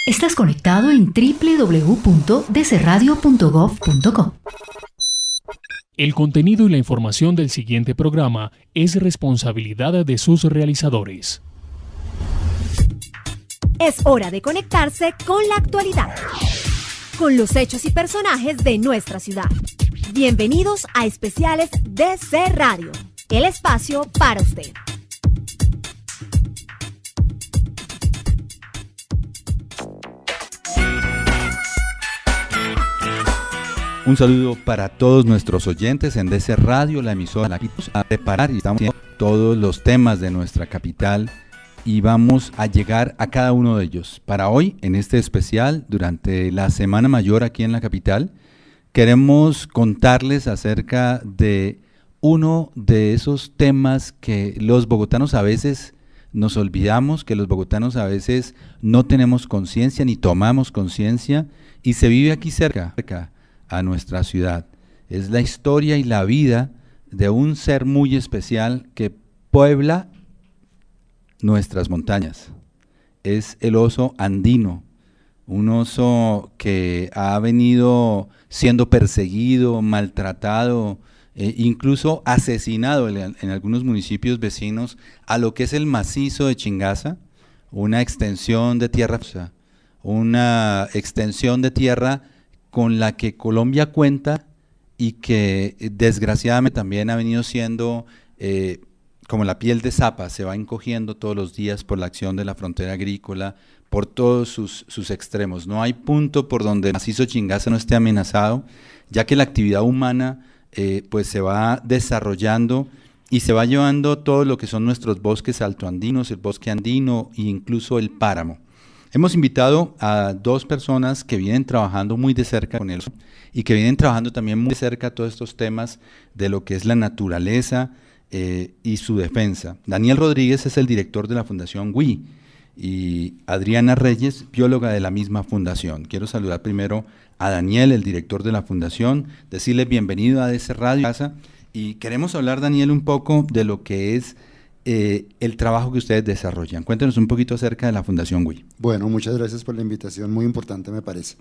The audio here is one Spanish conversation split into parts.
Estás conectado en www.dcradio.gov.co. El contenido y la información del siguiente programa es responsabilidad de sus realizadores. Es hora de conectarse con la actualidad, con los hechos y personajes de nuestra ciudad. Bienvenidos a Especiales DC Radio, el espacio para usted. Un saludo para todos nuestros oyentes en DC Radio, la emisora la que vamos a preparar y estamos viendo todos los temas de nuestra capital y vamos a llegar a cada uno de ellos. Para hoy, en este especial, durante la Semana Mayor aquí en la capital, queremos contarles acerca de uno de esos temas que los bogotanos a veces nos olvidamos, que los bogotanos a veces no tenemos conciencia ni tomamos conciencia y se vive aquí cerca a nuestra ciudad. Es la historia y la vida de un ser muy especial que puebla nuestras montañas. Es el oso andino, un oso que ha venido siendo perseguido, maltratado, incluso asesinado en algunos municipios vecinos a lo que es el macizo de Chingaza, una extensión de tierra con la que Colombia cuenta y que desgraciadamente también ha venido siendo como la piel de zapa, se va encogiendo todos los días por la acción de la frontera agrícola, por todos sus extremos. No hay punto por donde el macizo Chingaza no esté amenazado, ya que la actividad humana pues se va desarrollando y se va llevando todo lo que son nuestros bosques altoandinos, el bosque andino e incluso el páramo. Hemos invitado a dos personas que vienen trabajando muy de cerca con él y que vienen trabajando también muy de cerca todos estos temas de lo que es la naturaleza y su defensa. Daniel Rodríguez es el director de la Fundación WI y Adriana Reyes, bióloga de la misma fundación. Quiero saludar primero a Daniel, el director de la fundación, decirle bienvenido a DC Radio Casa y queremos hablar, Daniel, un poco de lo que es el trabajo que ustedes desarrollan. Cuéntenos un poquito acerca de la Fundación WI. Bueno, muchas gracias por la invitación, muy importante me parece.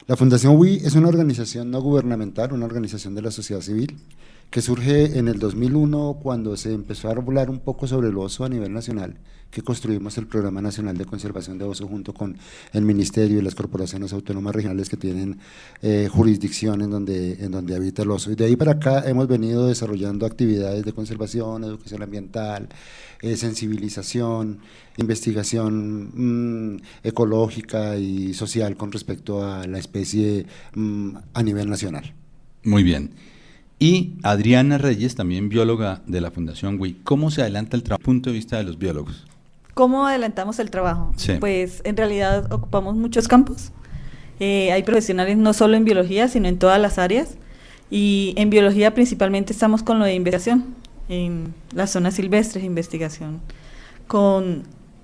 La Fundación WI es una organización no gubernamental, una organización de la sociedad civil, que surge en el 2001 cuando se empezó a hablar un poco sobre el oso a nivel nacional, que construimos el Programa Nacional de Conservación de Oso junto con el Ministerio y las corporaciones autónomas regionales que tienen jurisdicción en donde habita el oso. Y de ahí para acá hemos venido desarrollando actividades de conservación, educación ambiental, sensibilización, investigación ecológica y social con respecto a la especie a nivel nacional. Muy bien. Y Adriana Reyes, también bióloga de la Fundación WI. ¿Cómo se adelanta el trabajo desde el punto de vista de los biólogos? ¿Cómo adelantamos el trabajo? Sí. Pues en realidad ocupamos muchos campos. Hay profesionales no solo en biología, sino en todas las áreas. Y en biología principalmente estamos con lo de investigación, en las zonas silvestres, investigación,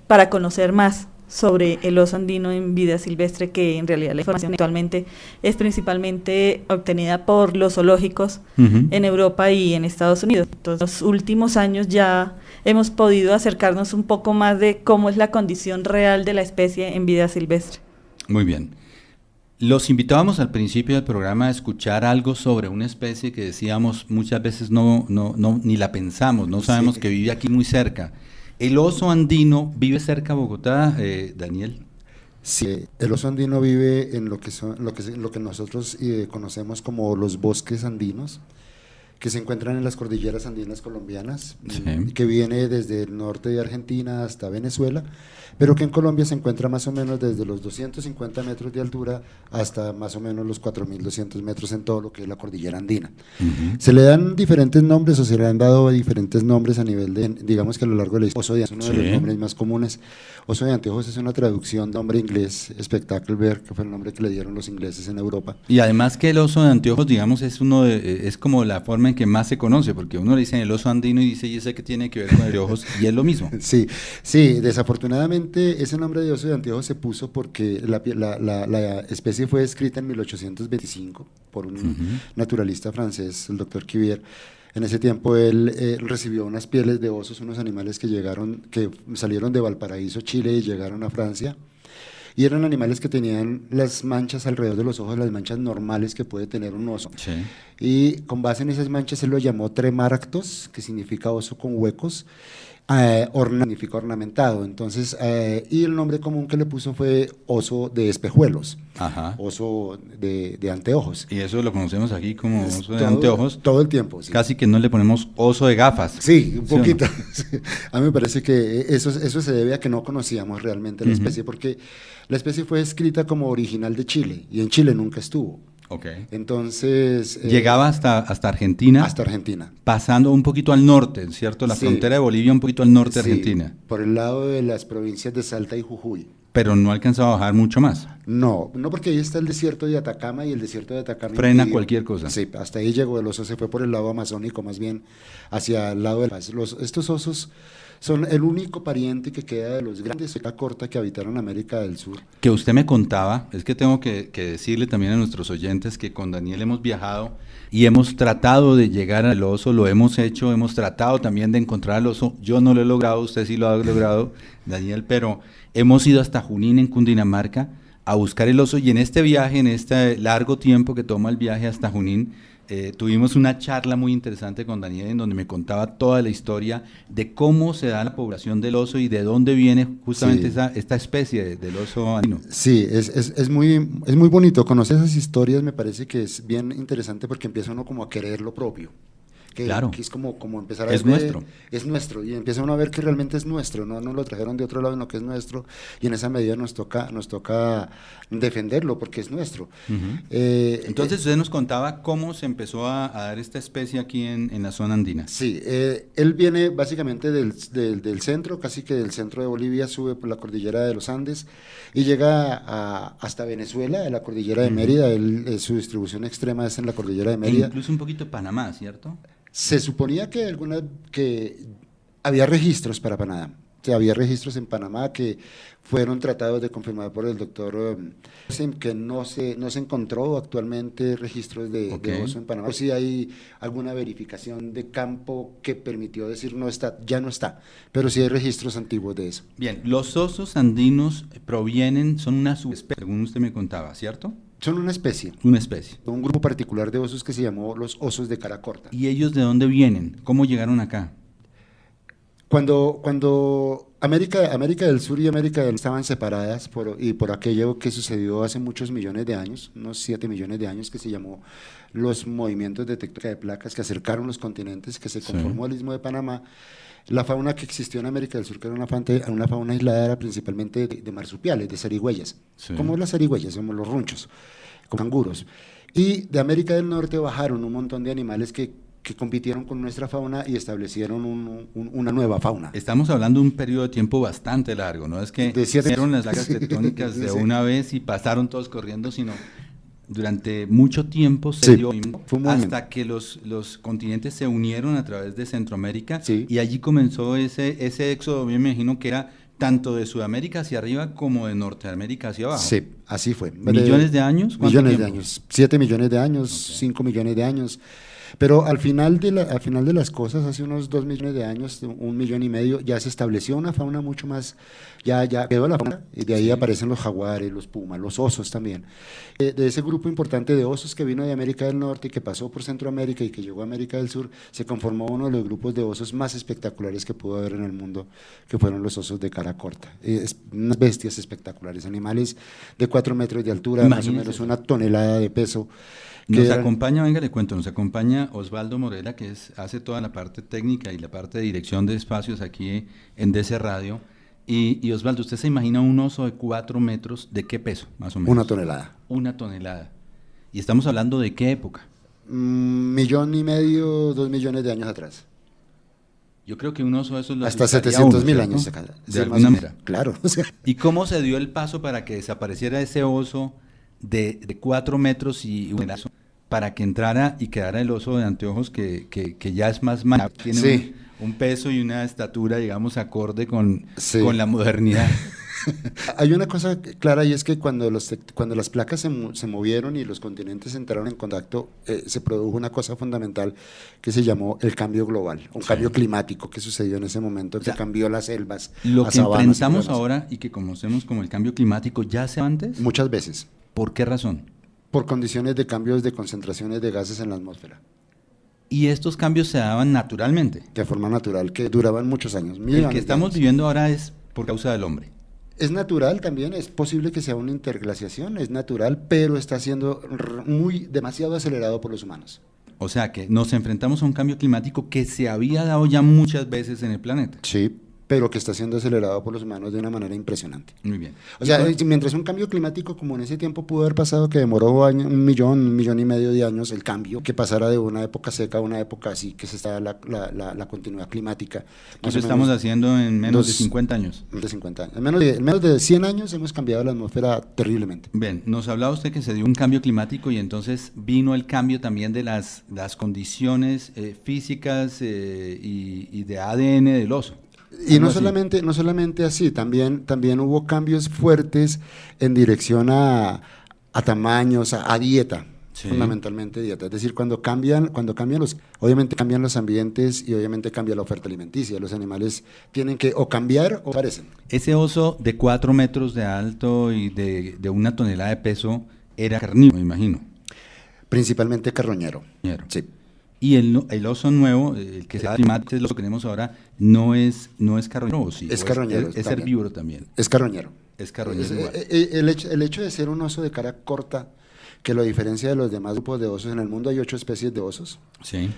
para conocer más sobre el oso andino en vida silvestre, que en realidad la información actualmente es principalmente obtenida por los zoológicos en Europa y en Estados Unidos. Entonces, en los últimos años ya hemos podido acercarnos un poco más de cómo es la condición real de la especie en vida silvestre. Muy bien. Los invitábamos al principio del programa a escuchar algo sobre una especie que decíamos muchas veces ni la pensamos, no sabemos que vive aquí muy cerca. ¿El oso andino vive cerca de Bogotá, Daniel? Sí, el oso andino vive en lo que nosotros conocemos como los bosques andinos, que se encuentran en las cordilleras andinas colombianas, sí, que viene desde el norte de Argentina hasta Venezuela, pero que en Colombia se encuentra más o menos desde los 250 metros de altura hasta más o menos los 4.200 metros en todo lo que es la cordillera andina. Se le dan diferentes nombres o se le han dado diferentes nombres a nivel de, digamos que a lo largo de la historia. Oso de Anteojos es uno de los nombres más comunes. Oso de Anteojos es una traducción de nombre inglés, Spectacle Bear, que fue el nombre que le dieron los ingleses en Europa. Y además que el oso de anteojos, digamos, es como la forma en que más se conoce, porque uno le dice el oso andino y dice, ¿y ese qué tiene que ver con anteojos? Y es lo mismo. Sí, desafortunadamente ese nombre de oso de anteojos se puso porque la especie fue descrita en 1825 por un naturalista francés, el doctor Cuvier. En ese tiempo él recibió unas pieles de osos, unos animales que salieron de Valparaíso, Chile, y llegaron a Francia, y eran animales que tenían las manchas alrededor de los ojos, las manchas normales que puede tener un oso. Sí. Y con base en esas manchas él lo llamó tremarctos, que significa oso con huecos, significa ornamentado. Entonces, y el nombre común que le puso fue oso de espejuelos, Ajá. oso de anteojos. Y eso lo conocemos aquí como oso de anteojos. Todo el tiempo, sí. Casi que no le ponemos oso de gafas. Sí, un ¿Sí o no? poquito. Sí. A mí me parece que eso se debe a que no conocíamos realmente la especie, porque la especie fue escrita como original de Chile, y en Chile nunca estuvo. Ok. Entonces... Llegaba hasta Argentina, hasta Argentina. pasando un poquito al norte, ¿cierto? La Sí. frontera de Bolivia un poquito al norte de Sí, Argentina. por el lado de las provincias de Salta y Jujuy. Pero no alcanzaba a bajar mucho más. No, porque ahí está el desierto de Atacama, y el desierto de Atacama Frena impidió- cualquier cosa. Sí, hasta ahí llegó el oso, se fue por el lado amazónico, más bien hacia el lado de estos osos son el único pariente que queda de los grandes oreja corta que habitaron América del Sur. Que usted me contaba, es que tengo que decirle también a nuestros oyentes que con Daniel hemos viajado y hemos tratado de llegar al oso, lo hemos hecho, hemos tratado también de encontrar al oso. Yo no lo he logrado, usted sí lo ha logrado, Daniel, pero hemos ido hasta Junín, en Cundinamarca, a buscar el oso, y en este viaje, en este largo tiempo que toma el viaje hasta Junín, tuvimos una charla muy interesante con Daniel en donde me contaba toda la historia de cómo se da la población del oso y de dónde viene justamente Sí. esta especie del oso andino. Sí, es muy bonito conocer esas historias, me parece que es bien interesante porque empieza uno como a querer lo propio. Claro. Que es como empezar a Es ver, nuestro. es nuestro, y empieza uno a ver que realmente es nuestro, no lo trajeron de otro lado, sino que es nuestro, y en esa medida nos toca defenderlo porque es nuestro. Entonces usted nos contaba cómo se empezó a dar esta especie aquí en la zona andina. Sí, él viene básicamente del centro, casi que del centro de Bolivia, sube por la cordillera de los Andes y llega hasta Venezuela, en la cordillera de Mérida. Su distribución extrema es en la cordillera de E Mérida. incluso un poquito de Panamá, ¿cierto? Se suponía que había registros para Panamá. O sea, había registros en Panamá que fueron tratados de confirmar por el doctor, que no se encontró actualmente registros de oso en Panamá. Sí hay alguna verificación de campo que permitió decir ya no está, pero sí hay registros antiguos de eso. Bien, los osos andinos son una subespecie, según usted me contaba, ¿cierto? Son una especie, Una especie. un grupo particular de osos que se llamó los osos de cara corta. ¿Y ellos de dónde vienen? ¿Cómo llegaron acá? Cuando América del Sur y América del Norte estaban separadas por aquello que sucedió hace muchos millones de años, unos 7 millones de años, que se llamó los movimientos de tectónica de placas que acercaron los continentes, que se conformó el Istmo de Panamá, la fauna que existió en América del Sur, que era una fauna aislada, era principalmente de marsupiales, de zarigüeyas, como las zarigüeyas, como los runchos, como canguros. Y de América del Norte bajaron un montón de animales que compitieron con nuestra fauna y establecieron una nueva fauna. Estamos hablando de un periodo de tiempo bastante largo, no es que hicieron las placas tectónicas de una vez y pasaron todos corriendo, sino durante mucho tiempo se dio hasta que los continentes se unieron a través de Centroamérica y allí comenzó ese éxodo, me imagino que era tanto de Sudamérica hacia arriba como de Norteamérica hacia abajo. Sí, así fue. ¿Millones de años? Millones de años, 7 millones de años, 5 millones de años. Pero al final de las cosas, hace unos 2 millones de años, 1,5 millones, ya se estableció una fauna mucho más, ya quedó la fauna, y de ahí aparecen los jaguares, los pumas, los osos también. De ese grupo importante de osos que vino de América del Norte y que pasó por Centroamérica y que llegó a América del Sur, se conformó uno de los grupos de osos más espectaculares que pudo haber en el mundo, que fueron los osos de cara corta. Unas bestias espectaculares, animales de 4 metros de altura, más o menos 1 tonelada de peso. Nos acompaña, venga, le cuento, nos acompaña Osvaldo Morela, que hace toda la parte técnica y la parte de dirección de espacios aquí en DC Radio. Y Osvaldo, ¿usted se imagina un oso de 4 metros? ¿De qué peso, más o menos? 1 tonelada. 1 tonelada. ¿Y estamos hablando de qué época? 1,5 millones, 2 millones de años atrás. Yo creo que un oso de esos lo hasta asustaría 700,000 uno, años. De alguna manera. Claro. ¿Y cómo se dio el paso para que desapareciera ese oso de 4 metros y un lazo para que entrara y quedara el oso de anteojos que ya es más tiene un peso y una estatura, digamos, acorde con la modernidad? Hay una cosa clara y es que cuando las placas se movieron y los continentes entraron en contacto, se produjo una cosa fundamental que se llamó el cambio global, un cambio climático que sucedió en ese momento, que cambió las selvas. Lo a que sabanas y enfrentamos demás. ahora y que conocemos como el cambio climático, ¿ya se antes? Muchas veces, ¿Por qué razón? por condiciones de cambios de concentraciones de gases en la atmósfera, Y estos cambios se daban naturalmente. de forma natural, que duraban muchos años. El millones que de estamos años. viviendo ahora es por causa del hombre. Es natural también, es posible que sea una interglaciación, es natural, pero está siendo demasiado acelerado por los humanos. O sea que nos enfrentamos a un cambio climático que se había dado ya muchas veces en el planeta. Sí, pero que está siendo acelerado por los humanos de una manera impresionante. Muy bien. O sea, mientras un cambio climático como en ese tiempo pudo haber pasado, que demoró un millón y medio de años el cambio, que pasara de una época seca a una época así, que se está la continuidad climática. Eso estamos haciendo en menos de 50 años. De 50 años. En menos de 100 años hemos cambiado la atmósfera terriblemente. Bien, nos hablaba usted que se dio un cambio climático y entonces vino el cambio también de las condiciones físicas y de ADN del oso. Y Algo no así. solamente así, también hubo cambios fuertes en dirección a tamaños, a dieta, Sí. fundamentalmente dieta. Es decir, cuando cambian obviamente cambian los ambientes y obviamente cambia la oferta alimenticia. Los animales tienen que o cambiar o parecen. Ese oso de 4 metros de alto y de 1 tonelada de peso era carnívoro, me imagino. Principalmente carroñero. Sí. Y el oso nuevo, el que se da primates, el oso que tenemos ahora, no es carroñero, ¿o sí? Es ¿O carroñero Es también. herbívoro también. Es carroñero. Es carroñero igual. El hecho de ser un oso de cara corta, que lo diferencia de los demás grupos de osos, en el mundo hay 8 especies de osos. Sí.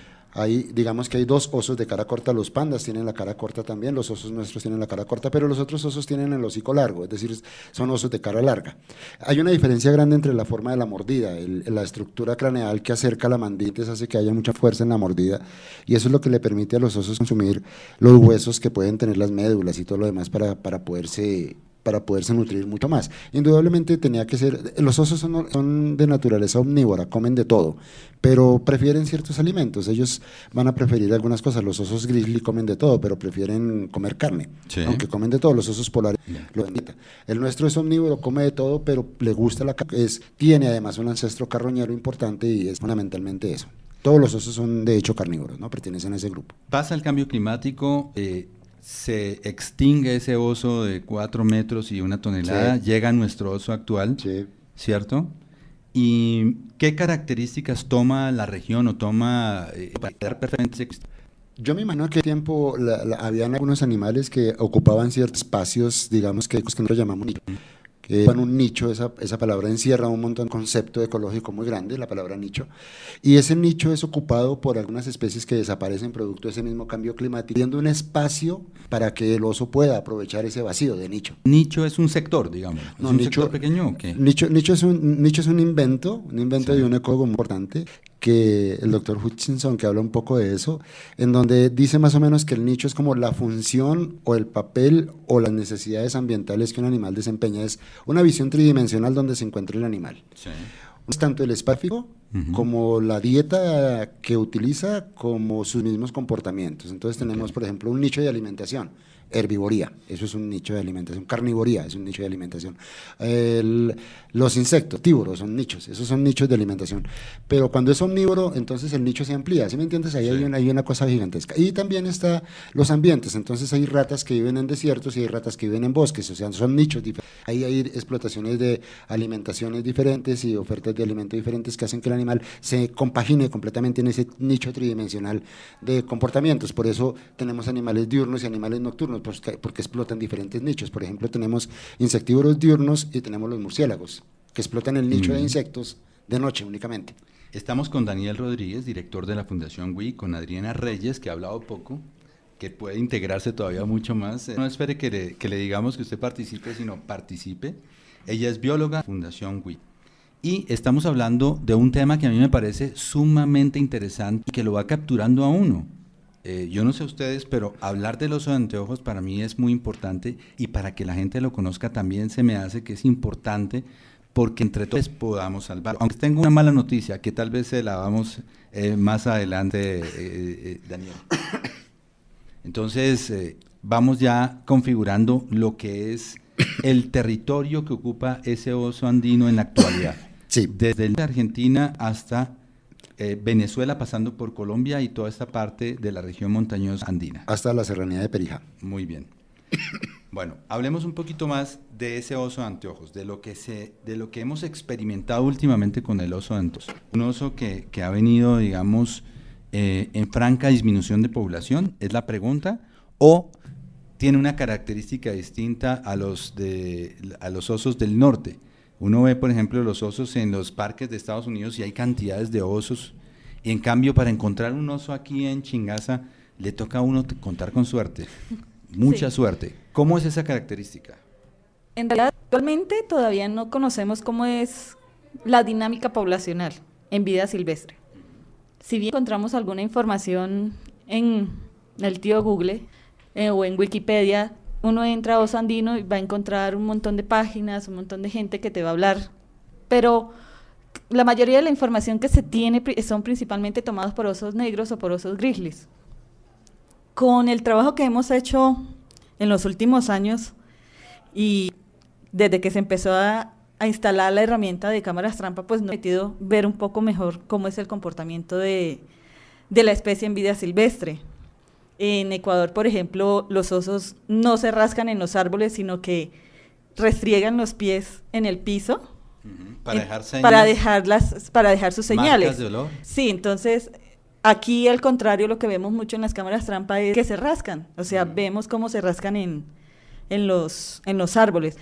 Digamos que hay 2 osos de cara corta, los pandas tienen la cara corta también, los osos nuestros tienen la cara corta, pero los otros osos tienen el hocico largo, es decir, son osos de cara larga. Hay una diferencia grande entre la forma de la mordida, la estructura craneal que acerca la mandíbula hace que haya mucha fuerza en la mordida, y eso es lo que le permite a los osos consumir los huesos que pueden tener las médulas y todo lo demás para poderse nutrir mucho más. Indudablemente tenía que ser, los osos son de naturaleza omnívora, comen de todo, pero prefieren ciertos alimentos. Ellos van a preferir algunas cosas. Los osos grizzly comen de todo, pero prefieren comer carne, Sí. aunque comen de todo. Los osos polares lo evitan. El nuestro es omnívoro, come de todo, pero le gusta la carne. Tiene además un ancestro carroñero importante y es fundamentalmente eso. Todos los osos son de hecho carnívoros, ¿no? Pertenecen a ese grupo. Pasa el cambio climático, se extingue ese oso de 4 metros y 1 tonelada, Sí. llega nuestro oso actual, Sí. ¿cierto? ¿Y qué características toma la región o toma para dar perfectamente ese Yo me imagino que en tiempo habían algunos animales que ocupaban ciertos espacios, digamos que nosotros llamamos nicho, que eran un nicho. Esa palabra encierra un montón de concepto ecológico muy grande, la palabra nicho, y ese nicho es ocupado por algunas especies que desaparecen producto de ese mismo cambio climático, viendo un espacio para que el oso pueda aprovechar ese vacío de nicho. nicho? Es un sector, digamos. No, ¿Es un nicho- sector pequeño o qué? Nicho es un invento Sí. de un ecólogo muy importante, que el doctor Hutchinson, que habla un poco de eso, en donde dice más o menos que el nicho es como la función o el papel o las necesidades ambientales que un animal desempeña. Es una visión tridimensional donde se encuentra el animal. Sí. Es tanto el espacio Ujú. como la dieta que utiliza, como sus mismos comportamientos. Entonces tenemos, por ejemplo, un nicho de alimentación, herbivoría, eso es un nicho de alimentación, carnivoría es un nicho de alimentación. Los insectos, tíburos, son nichos, esos son nichos de alimentación. Pero cuando es omnívoro, entonces el nicho se amplía, ¿sí me entiendes? Ahí Sí. hay una cosa gigantesca. Y también está los ambientes, entonces hay ratas que viven en desiertos y hay ratas que viven en bosques, o sea, son nichos diferentes. Ahí hay explotaciones de alimentaciones diferentes y ofertas de alimento diferentes que hacen que el animal se compagine completamente en ese nicho tridimensional de comportamientos. Por eso tenemos animales diurnos y animales nocturnos, porque explotan diferentes nichos. Por ejemplo, tenemos insectívoros diurnos y tenemos los murciélagos, que explotan el nicho de insectos de noche únicamente. Estamos con Daniel Rodríguez, director de la Fundación WI, con Adriana Reyes, que ha hablado poco, que puede integrarse todavía mucho más. No espere que le digamos que usted participe, sino participe. Ella es bióloga, Fundación WI. Y estamos hablando de un tema que a mí me parece sumamente interesante y que lo va capturando a uno. Yo no sé ustedes, pero hablar del oso de anteojos para mí es muy importante y para que la gente lo conozca también se me hace que es importante porque entre todos podamos salvarlo. Aunque tengo una mala noticia que tal vez se la vamos más adelante, Daniel. Entonces, vamos ya configurando lo que es el territorio que ocupa ese oso andino en la actualidad. Sí. Desde Argentina hasta Venezuela, pasando por Colombia y toda esta parte de la región montañosa andina. Hasta la serranía de Perijá. Muy bien. Bueno, hablemos un poquito más de ese oso de anteojos, de lo que hemos experimentado últimamente con el oso de anteojos. Un oso que ha venido, digamos, en franca disminución de población, es la pregunta, o tiene una característica distinta a los osos del norte. Uno ve, por ejemplo, los osos en los parques de Estados Unidos y hay cantidades de osos, y en cambio para encontrar un oso aquí en Chingaza le toca a uno contar con suerte, mucha suerte. ¿Cómo es esa característica? En realidad, actualmente todavía no conocemos cómo es la dinámica poblacional en vida silvestre. Si bien encontramos alguna información en el tío Google o en Wikipedia, uno entra a oso andino y va a encontrar un montón de páginas, un montón de gente que te va a hablar, pero la mayoría de la información que se tiene son principalmente tomados por osos negros o por osos grizzlies. Con el trabajo que hemos hecho en los últimos años y desde que se empezó a instalar la herramienta de cámaras trampa, pues nos ha permitido ver un poco mejor cómo es el comportamiento de la especie en vida silvestre. En Ecuador, por ejemplo, los osos no se rascan en los árboles, sino que restriegan los pies en el piso para dejar señas, para dejar sus señales. Marcas de olor. Sí, entonces aquí al contrario, lo que vemos mucho en las cámaras trampa es que se rascan, o sea, vemos cómo se rascan en los árboles.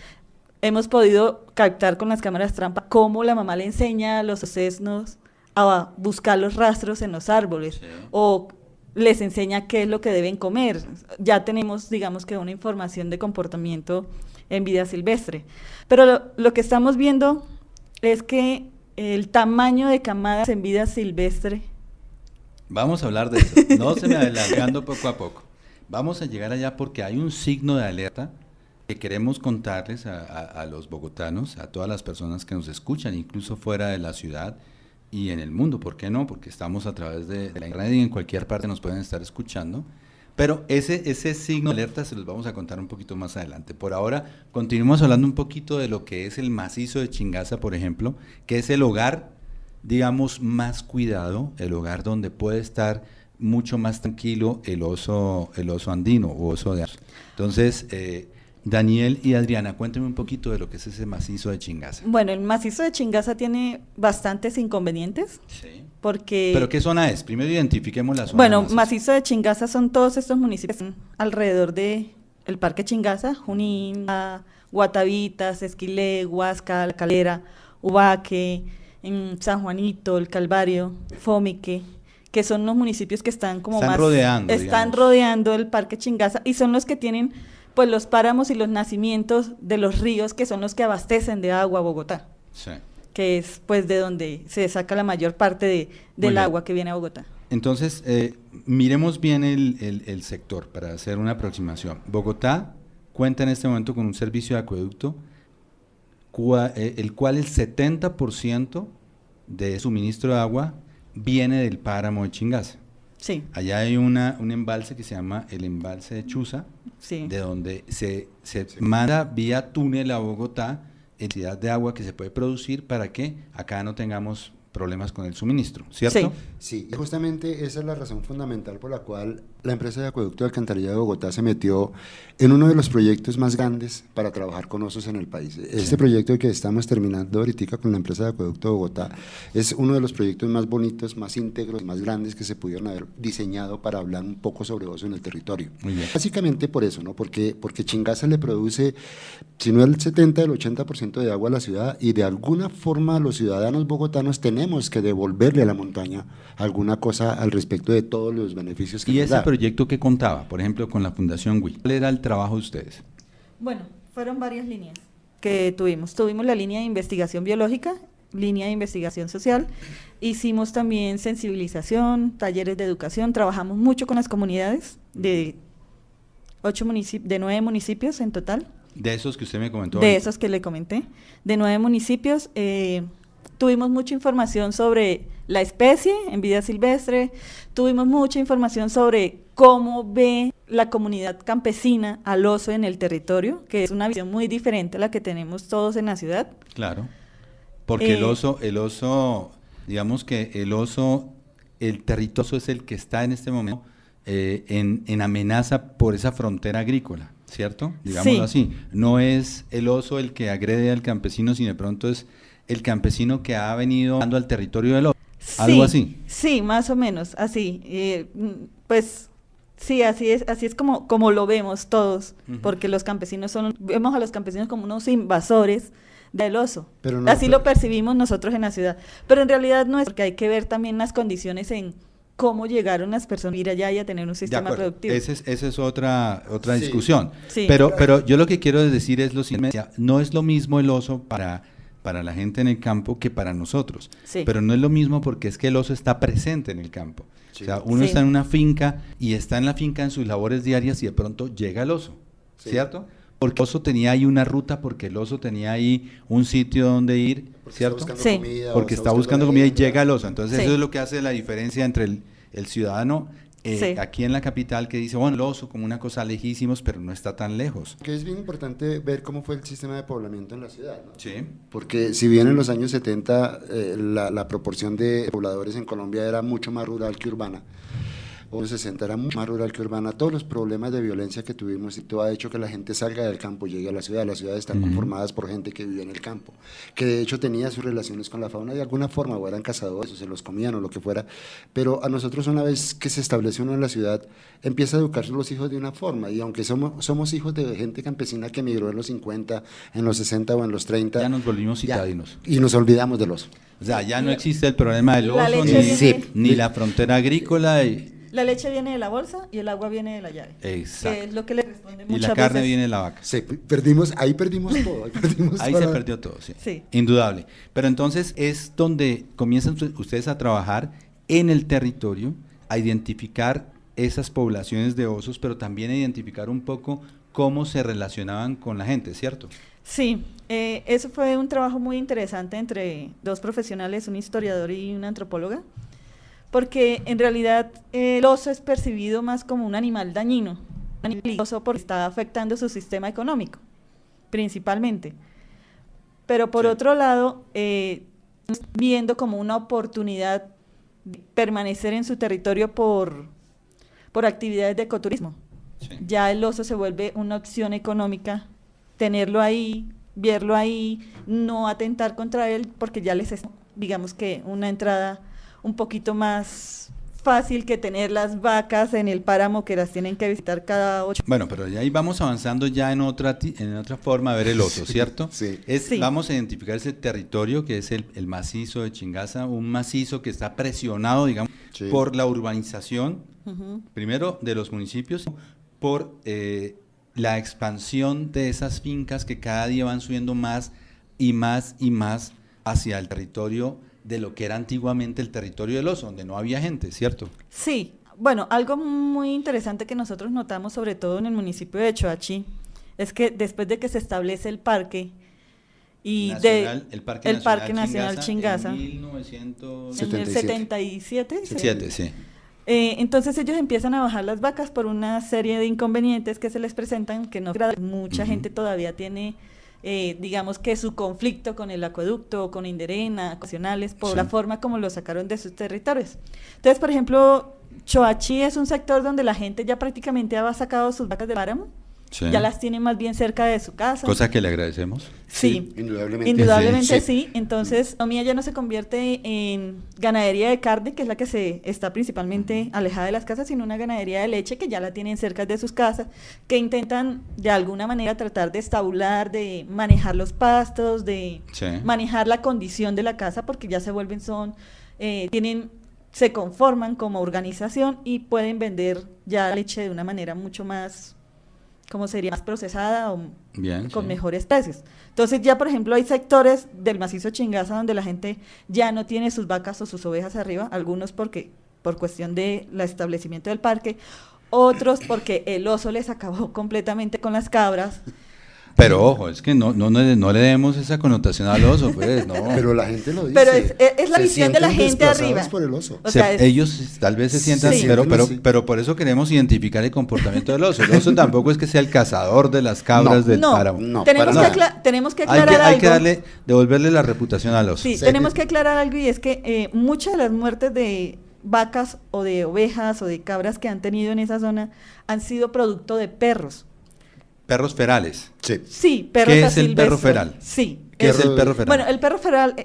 Hemos podido captar con las cámaras trampa cómo la mamá le enseña a los sesnos a buscar los rastros en los árboles, sí, o les enseña qué es lo que deben comer. Ya tenemos, digamos que una información de comportamiento en vida silvestre. Pero lo que estamos viendo es que el tamaño de camadas en vida silvestre... Vamos a hablar de eso, no se me adelantando poco a poco. Vamos a llegar allá porque hay un signo de alerta que queremos contarles a los bogotanos, a todas las personas que nos escuchan, incluso fuera de la ciudad y en el mundo. ¿Por qué no? Porque estamos a través de la internet y en cualquier parte nos pueden estar escuchando. Pero ese signo de alerta se los vamos a contar un poquito más adelante. Por ahora, continuemos hablando un poquito de lo que es el macizo de Chingaza, por ejemplo, que es el hogar, digamos, más cuidado, el hogar donde puede estar mucho más tranquilo el oso andino o oso de arzo. Entonces, Daniel y Adriana, cuéntenme un poquito de lo que es ese macizo de Chingaza. Bueno, el macizo de Chingaza tiene bastantes inconvenientes. Sí. Porque... ¿Pero qué zona es? Primero identifiquemos la zona. Bueno, macizo de Chingaza son todos estos municipios alrededor del Parque Chingaza: Junín, Guatavitas, Esquilé, Huasca, La Calera, Ubaque, en San Juanito, El Calvario, Fomique, que son los municipios que están rodeando el Parque Chingaza, y son los que tienen pues los páramos y los nacimientos de los ríos, que son los que abastecen de agua a Bogotá. Sí. Que es pues de donde se saca la mayor parte del agua que viene a Bogotá. Entonces, miremos bien el sector para hacer una aproximación. Bogotá cuenta en este momento con un servicio de acueducto, el cual el 70% de suministro de agua viene del páramo de Chingaza. Sí. Allá hay un embalse que se llama el embalse de Chuza, sí, de donde se manda vía túnel a Bogotá cantidad de agua que se puede producir para que acá no tengamos problemas con el suministro, ¿cierto? Sí, y justamente esa es la razón fundamental por la cual la empresa de acueducto de alcantarillado de Bogotá se metió en uno de los proyectos más grandes para trabajar con osos en el país. Este proyecto que estamos terminando ahorita con la empresa de acueducto de Bogotá es uno de los proyectos más bonitos, más íntegros, más grandes que se pudieron haber diseñado para hablar un poco sobre oso en el territorio. Muy bien. Básicamente por eso, ¿no? Porque Chingaza le produce, si no el 70, el 80% de agua a la ciudad, y de alguna forma los ciudadanos bogotanos tenemos que devolverle a la montaña alguna cosa al respecto de todos los beneficios que nos da. Proyecto que contaba, por ejemplo, con la Fundación WI. ¿Cuál era el trabajo de ustedes? Bueno, fueron varias líneas que tuvimos. Tuvimos la línea de investigación biológica, línea de investigación social, hicimos también sensibilización, talleres de educación, trabajamos mucho con las comunidades de 9 municipios en total. De esos que usted me comentó. De esos que le comenté, de 9 municipios. Tuvimos mucha información sobre la especie en vida silvestre, tuvimos mucha información sobre cómo ve la comunidad campesina al oso en el territorio, que es una visión muy diferente a la que tenemos todos en la ciudad. Claro, porque el oso, digamos que el territorio es el que está en este momento en amenaza por esa frontera agrícola, ¿cierto? Digámoslo así. No es el oso el que agrede al campesino, sino de pronto es el campesino que ha venido dando al territorio del oso. ¿Algo así? Sí, más o menos, así. Pues sí, así es como lo vemos todos, porque los campesinos vemos a los campesinos como unos invasores del oso. Así lo percibimos nosotros en la ciudad. Pero en realidad no es, porque hay que ver también las condiciones en cómo llegaron las personas a ir allá y a tener un sistema productivo. Esa es otra discusión. Sí. Pero yo lo que quiero decir es lo siguiente, no es lo mismo el oso para la gente en el campo que para nosotros. Sí. Pero no es lo mismo porque es que el oso está presente en el campo. Sí. O sea, uno está en una finca y está en la finca en sus labores diarias y de pronto llega el oso, ¿cierto? Porque el oso tenía ahí una ruta, porque el oso tenía ahí un sitio donde ir, ¿cierto? Porque está buscando comida y llega el oso. Entonces eso es lo que hace la diferencia entre el ciudadano aquí en la capital, que dice, bueno, el oso como una cosa lejísimos, pero no está tan lejos. Que es bien importante ver cómo fue el sistema de poblamiento en la ciudad, ¿no? Sí. Porque si bien en los años 70 la proporción de pobladores en Colombia era mucho más rural que urbana, en los 60 era mucho más rural que urbana, todos los problemas de violencia que tuvimos y todo ha hecho que la gente salga del campo y llegue a la ciudad. Las ciudades están conformadas por gente que vivía en el campo, que de hecho tenía sus relaciones con la fauna de alguna forma, o eran cazadores, o se los comían, o lo que fuera, pero a nosotros una vez que se establece uno en la ciudad, empieza a educar a los hijos de una forma, y aunque somos hijos de gente campesina que emigró en los 50, en los 60 o en los 30, ya nos volvimos citadinos. Y nos olvidamos del oso. O sea, ya no existe el problema del oso, ni la frontera agrícola. La leche viene de la bolsa y el agua viene de la llave. Exacto. Que es lo que le responde muchas veces. Y la carne viene de la vaca. Sí, ahí perdimos todo. Ahí se perdió todo, sí. Indudable. Pero entonces es donde comienzan ustedes a trabajar en el territorio, a identificar esas poblaciones de osos, pero también a identificar un poco cómo se relacionaban con la gente, ¿cierto? Sí, eso fue un trabajo muy interesante entre dos profesionales, un historiador y una antropóloga, porque en realidad el oso es percibido más como un animal dañino, un animal peligroso porque está afectando su sistema económico, principalmente. Pero por otro lado, viendo como una oportunidad de permanecer en su territorio por actividades de ecoturismo. Sí. Ya el oso se vuelve una opción económica, tenerlo ahí, verlo ahí, no atentar contra él, porque ya les es, digamos que una entrada un poquito más fácil que tener las vacas en el páramo que las tienen que visitar cada 8. Bueno, pero ya ahí vamos avanzando ya en otra forma a ver el oso, ¿cierto? Sí. Vamos a identificar ese territorio que es el macizo de Chingaza, un macizo que está presionado, digamos, por la urbanización, primero de los municipios, por la expansión de esas fincas que cada día van subiendo más y más y más hacia el territorio de lo que era antiguamente el territorio del oso, donde no había gente, ¿cierto? Sí, bueno, algo muy interesante que nosotros notamos, sobre todo en el municipio de Choachí, es que después de que se establece el parque y el Parque Nacional Chingaza en 1977, sí. Entonces ellos empiezan a bajar las vacas por una serie de inconvenientes que se les presentan, que no mucha gente todavía tiene, digamos que su conflicto con el acueducto, con Inderena, ocasionales, por la forma como lo sacaron de sus territorios. Entonces, por ejemplo, Choachí es un sector donde la gente ya prácticamente ha sacado sus vacas de páramo, ya las tiene más bien cerca de su casa. Cosa que le agradecemos. Sí, indudablemente sí. Entonces, la economía ya no se convierte en ganadería de carne, que es la que se está principalmente alejada de las casas, sino una ganadería de leche que ya la tienen cerca de sus casas, que intentan de alguna manera tratar de estabular, de manejar los pastos, de manejar la condición de la casa, porque ya se vuelven se conforman como organización y pueden vender ya leche de una manera mucho más, ¿cómo sería? Más procesada o con mejores precios. Entonces ya, por ejemplo, hay sectores del macizo Chingaza donde la gente ya no tiene sus vacas o sus ovejas arriba, algunos por cuestión del establecimiento del parque, otros porque el oso les acabó completamente con las cabras, Pero ojo, es que no le demos esa connotación al oso, pues, no. Pero la gente lo dice. Pero es la Se visión de la sienten gente desplazados arriba. por el oso. O sea, es- ellos tal vez se sientan, Sí. pero por eso queremos identificar el comportamiento del oso. El oso tampoco es que sea el cazador de las cabras del no, páramo. No, tenemos, para que nada. tenemos que Hay aclarar que algo. devolverle la reputación al oso. Sí, Sí. tenemos que aclarar algo y es que muchas de las muertes de vacas o de ovejas o de cabras que han tenido en esa zona han sido producto de perros. Perros ferales. Sí. Sí, perros ¿Qué es el asilvestres. perro feral? Sí. ¿Qué es el perro feral? Bueno, el perro feral,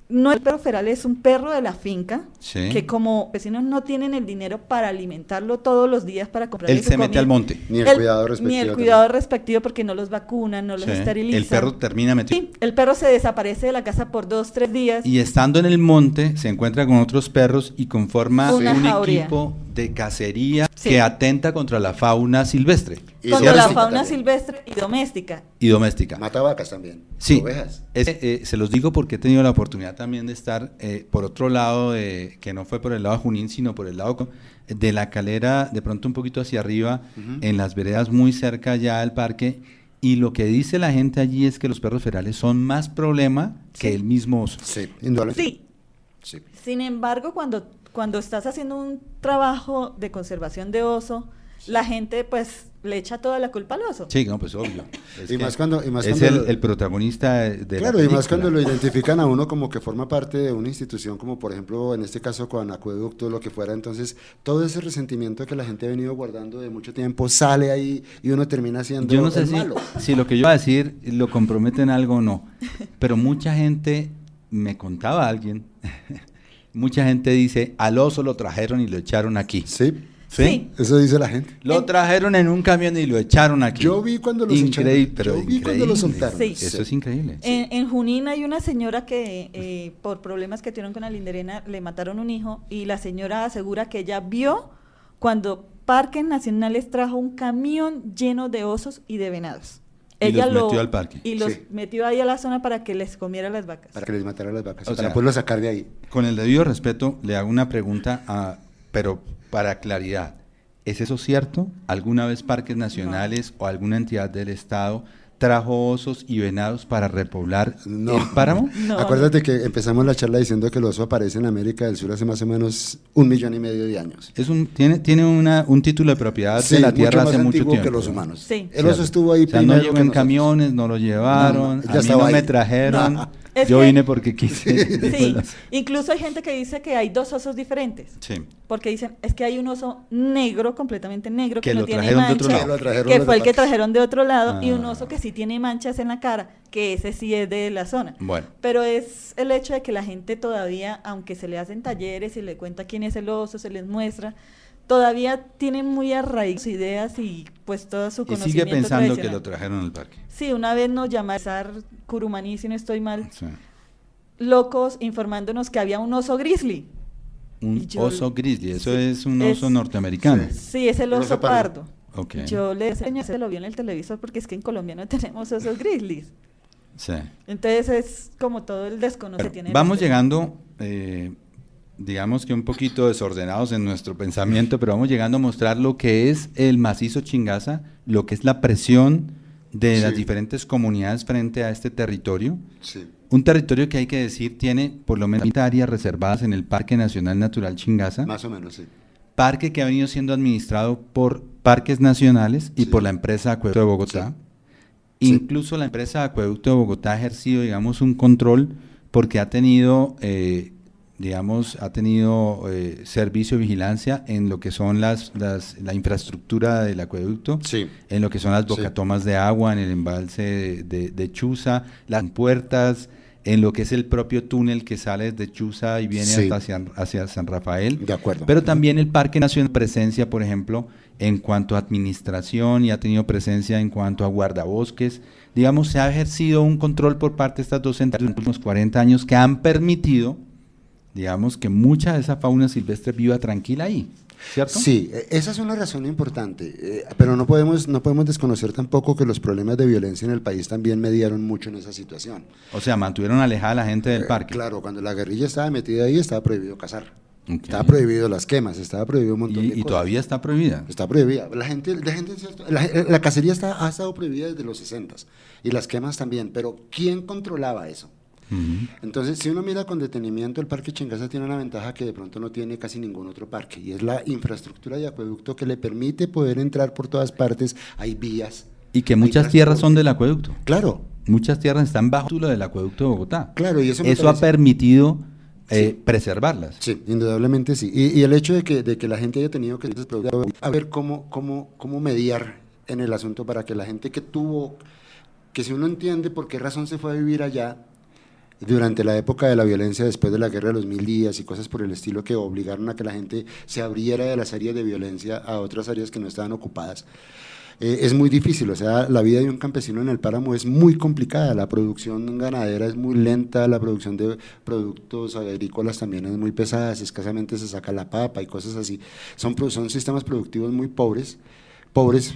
no el perro feral es un perro de la finca Sí. que como vecinos no tienen el dinero para alimentarlo todos los días para comprar Él se mete al monte. Ni el cuidado respectivo. Ni el también. cuidado respectivo porque no los vacunan, no los Sí. esterilizan. El perro termina metido. Sí, el perro se desaparece de la casa por 2-3 días. Y estando en el monte, se encuentra con otros perros y conforma Una un jauría. equipo de cacería Sí. que atenta contra la fauna silvestre Y Contra la doméstica fauna también. silvestre y doméstica. y doméstica. Mata vacas también. Sí, Ovejas. se los digo porque he tenido la oportunidad también de estar por otro lado, que no fue por el lado de Junín, sino por el lado de la Calera, de pronto un poquito hacia arriba, en las veredas muy cerca ya del parque, y lo que dice la gente allí es que los perros ferales son más problema que el mismo oso. Sí, indudablemente. Sí. Sí. Sin embargo, cuando estás haciendo un trabajo de conservación de oso, la gente pues le echa toda la culpa al oso. Sí, no, pues obvio. Es Y que más cuando- y más es cuando- el protagonista de Claro, la y más película. cuando lo identifican a uno como que forma parte de una institución, como por ejemplo en este caso con Acueducto, lo que fuera, entonces todo ese resentimiento que la gente ha venido guardando de mucho tiempo sale ahí y uno termina siendo Yo no sé el si, malo. si lo que yo iba a decir lo compromete en algo o no, pero mucha gente, me contaba alguien, mucha gente dice, al oso lo trajeron y lo echaron aquí. Sí, Sí. eso dice la gente. Lo trajeron en un camión y lo echaron aquí. Yo vi cuando los Increíble, echaron. pero Yo vi cuando lo increíble. soltaron. Sí. Eso es increíble. En Junín hay una señora que por problemas que tuvieron con la linderena le mataron un hijo y la señora asegura que ella vio cuando Parques Nacionales trajo un camión lleno de osos y de venados. Y los metió al parque. Y los Sí. metió ahí a la zona para que les comiera las vacas. Para que les mataran las vacas, O para sea, poderlo sacar de ahí. Con el debido respeto, le hago una pregunta, pero para claridad. ¿Es eso cierto? ¿Alguna vez Parques Nacionales o alguna entidad del Estado trajo osos y venados para repoblar No. el páramo? No. Acuérdate que empezamos la charla diciendo que el oso aparece en América del Sur hace más o menos 1,5 millones de años. Tiene un título de propiedad Sí, de la mucho tierra más hace mucho antiguo tiempo. que los humanos. Sí. El oso estuvo ahí O sea, no primero llegó que en nosotros. camiones, no lo llevaron, No, ya a mí estaba no ahí. me trajeron, No. Es yo que- vine porque quise. Sí, incluso hay gente que dice que hay dos osos diferentes. Sí. Porque dicen, es que hay un oso negro, completamente negro, que Que no lo tiene trajeron de otro manchas, lado. Lo trajeron que los fue de el que Parques. trajeron de otro lado, y un Ah. oso que sí tiene manchas en la cara, que ese sí es de la zona. Bueno, Pero es el hecho de que la gente todavía, aunque se le hacen talleres y le cuenta quién es el oso, se les muestra, todavía tienen muy arraigadas sus ideas y pues todo su y conocimiento sigue pensando que tradicional. lo trajeron al parque. Sí, una vez nos llamaron Curumaní, si no estoy mal, Sí. locos informándonos que había un oso grizzly. Un Y yo- oso grizzly, eso sí, es un es- oso norteamericano. Sí, es el El oso oso pardo. pardo. Ok. Yo le decía, se lo vio en el televisor porque es que en Colombia no tenemos osos grizzlies. Sí. Entonces es como todo el desconocimiento Pero que tiene. vamos este- llegando, digamos que un poquito desordenados en nuestro pensamiento, pero vamos llegando a mostrar lo que es el macizo Chingaza, lo que es la presión de Sí. las diferentes comunidades frente a este territorio. Sí. Un territorio que hay que decir tiene por lo menos 30 áreas reservadas en el Parque Nacional Natural Chingaza, Más o menos, sí. parque que ha venido siendo administrado por Parques Nacionales y Sí. por la empresa Acueducto de Bogotá. Sí. Incluso la empresa Acueducto de Bogotá ha ejercido, digamos, un control porque ha tenido, servicio de vigilancia en lo que son la infraestructura del acueducto, Sí. en lo que son las Sí. bocatomas de agua, en el embalse de Chuza, las puertas, en lo que es el propio túnel que sale desde Chuza y viene Sí. hasta hacia San Rafael. De acuerdo. Pero también el Parque Nacional presencia, por ejemplo, en cuanto a administración y ha tenido presencia en cuanto a guardabosques. Digamos, se ha ejercido un control por parte de estas dos entidades en los últimos 40 años que han permitido, digamos, que mucha de esa fauna silvestre viva tranquila ahí, ¿cierto? Sí, esa es una razón importante, pero no podemos desconocer tampoco que los problemas de violencia en el país también mediaron mucho en esa situación. O sea, mantuvieron alejada a la gente del parque. Claro, cuando la guerrilla estaba metida ahí estaba prohibido cazar. Ok. Estaba prohibido las quemas, estaba prohibido un montón de Y cosas. todavía está prohibida. Está prohibida. La cacería ha estado prohibida desde los 60s y las quemas también, pero ¿quién controlaba eso? Ujú. Entonces, si uno mira con detenimiento, el Parque Chingaza tiene una ventaja que de pronto no tiene casi ningún otro parque, y es la infraestructura de acueducto que le permite poder entrar por todas partes. Hay vías. Y que hay muchas tierras son transporte. del acueducto. Claro, Muchas tierras están bajo lo del acueducto de Bogotá. claro, y eso me Eso ha parece- permitido Sí. preservarlas. Sí, indudablemente sí. Y el hecho de que la gente haya tenido que a ver cómo mediar en el asunto para que la gente que si uno entiende por qué razón se fue a vivir allá durante la época de la violencia, después de la guerra de los 1000 días y cosas por el estilo que obligaron a que la gente se abriera de las áreas de violencia a otras áreas que no estaban ocupadas. Es muy difícil, o sea, la vida de un campesino en el páramo es muy complicada, la producción ganadera es muy lenta, la producción de productos agrícolas también es muy pesada, escasamente se saca la papa y cosas así. Son sistemas productivos muy pobres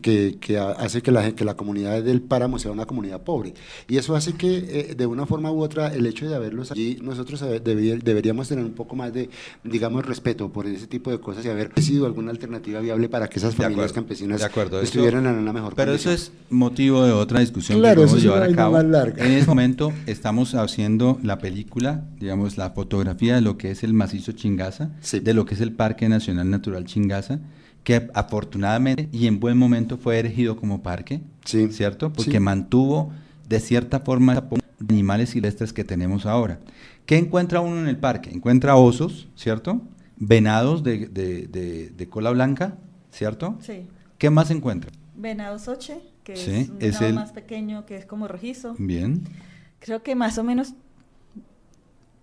que hace que la comunidad del páramo sea una comunidad pobre. Y eso hace que, de una forma u otra, el hecho de haberlos allí, nosotros deberíamos tener un poco más de, digamos, respeto por ese tipo de cosas y haber sido alguna alternativa viable para que esas De familias acuerdo, campesinas de acuerdo. Eso- estuvieran en una mejor Pero condición. eso es motivo de otra discusión Claro, que eso podemos es una llevar a vaina cabo. más larga. En este momento estamos haciendo la película, digamos, la fotografía de lo que es el macizo Chingaza, Sí. de lo que es el Parque Nacional Natural Chingaza, que afortunadamente y en buen momento fue erigido como parque, Sí. ¿cierto? Porque Sí. mantuvo de cierta forma los animales silvestres que tenemos ahora. ¿Qué encuentra uno en el parque? Encuentra osos, ¿cierto? Venados de cola blanca, ¿cierto? Sí. ¿Qué más encuentra? Venado soche, que Sí, es un es venado el- más pequeño, que es como rojizo. Bien. Creo que más o menos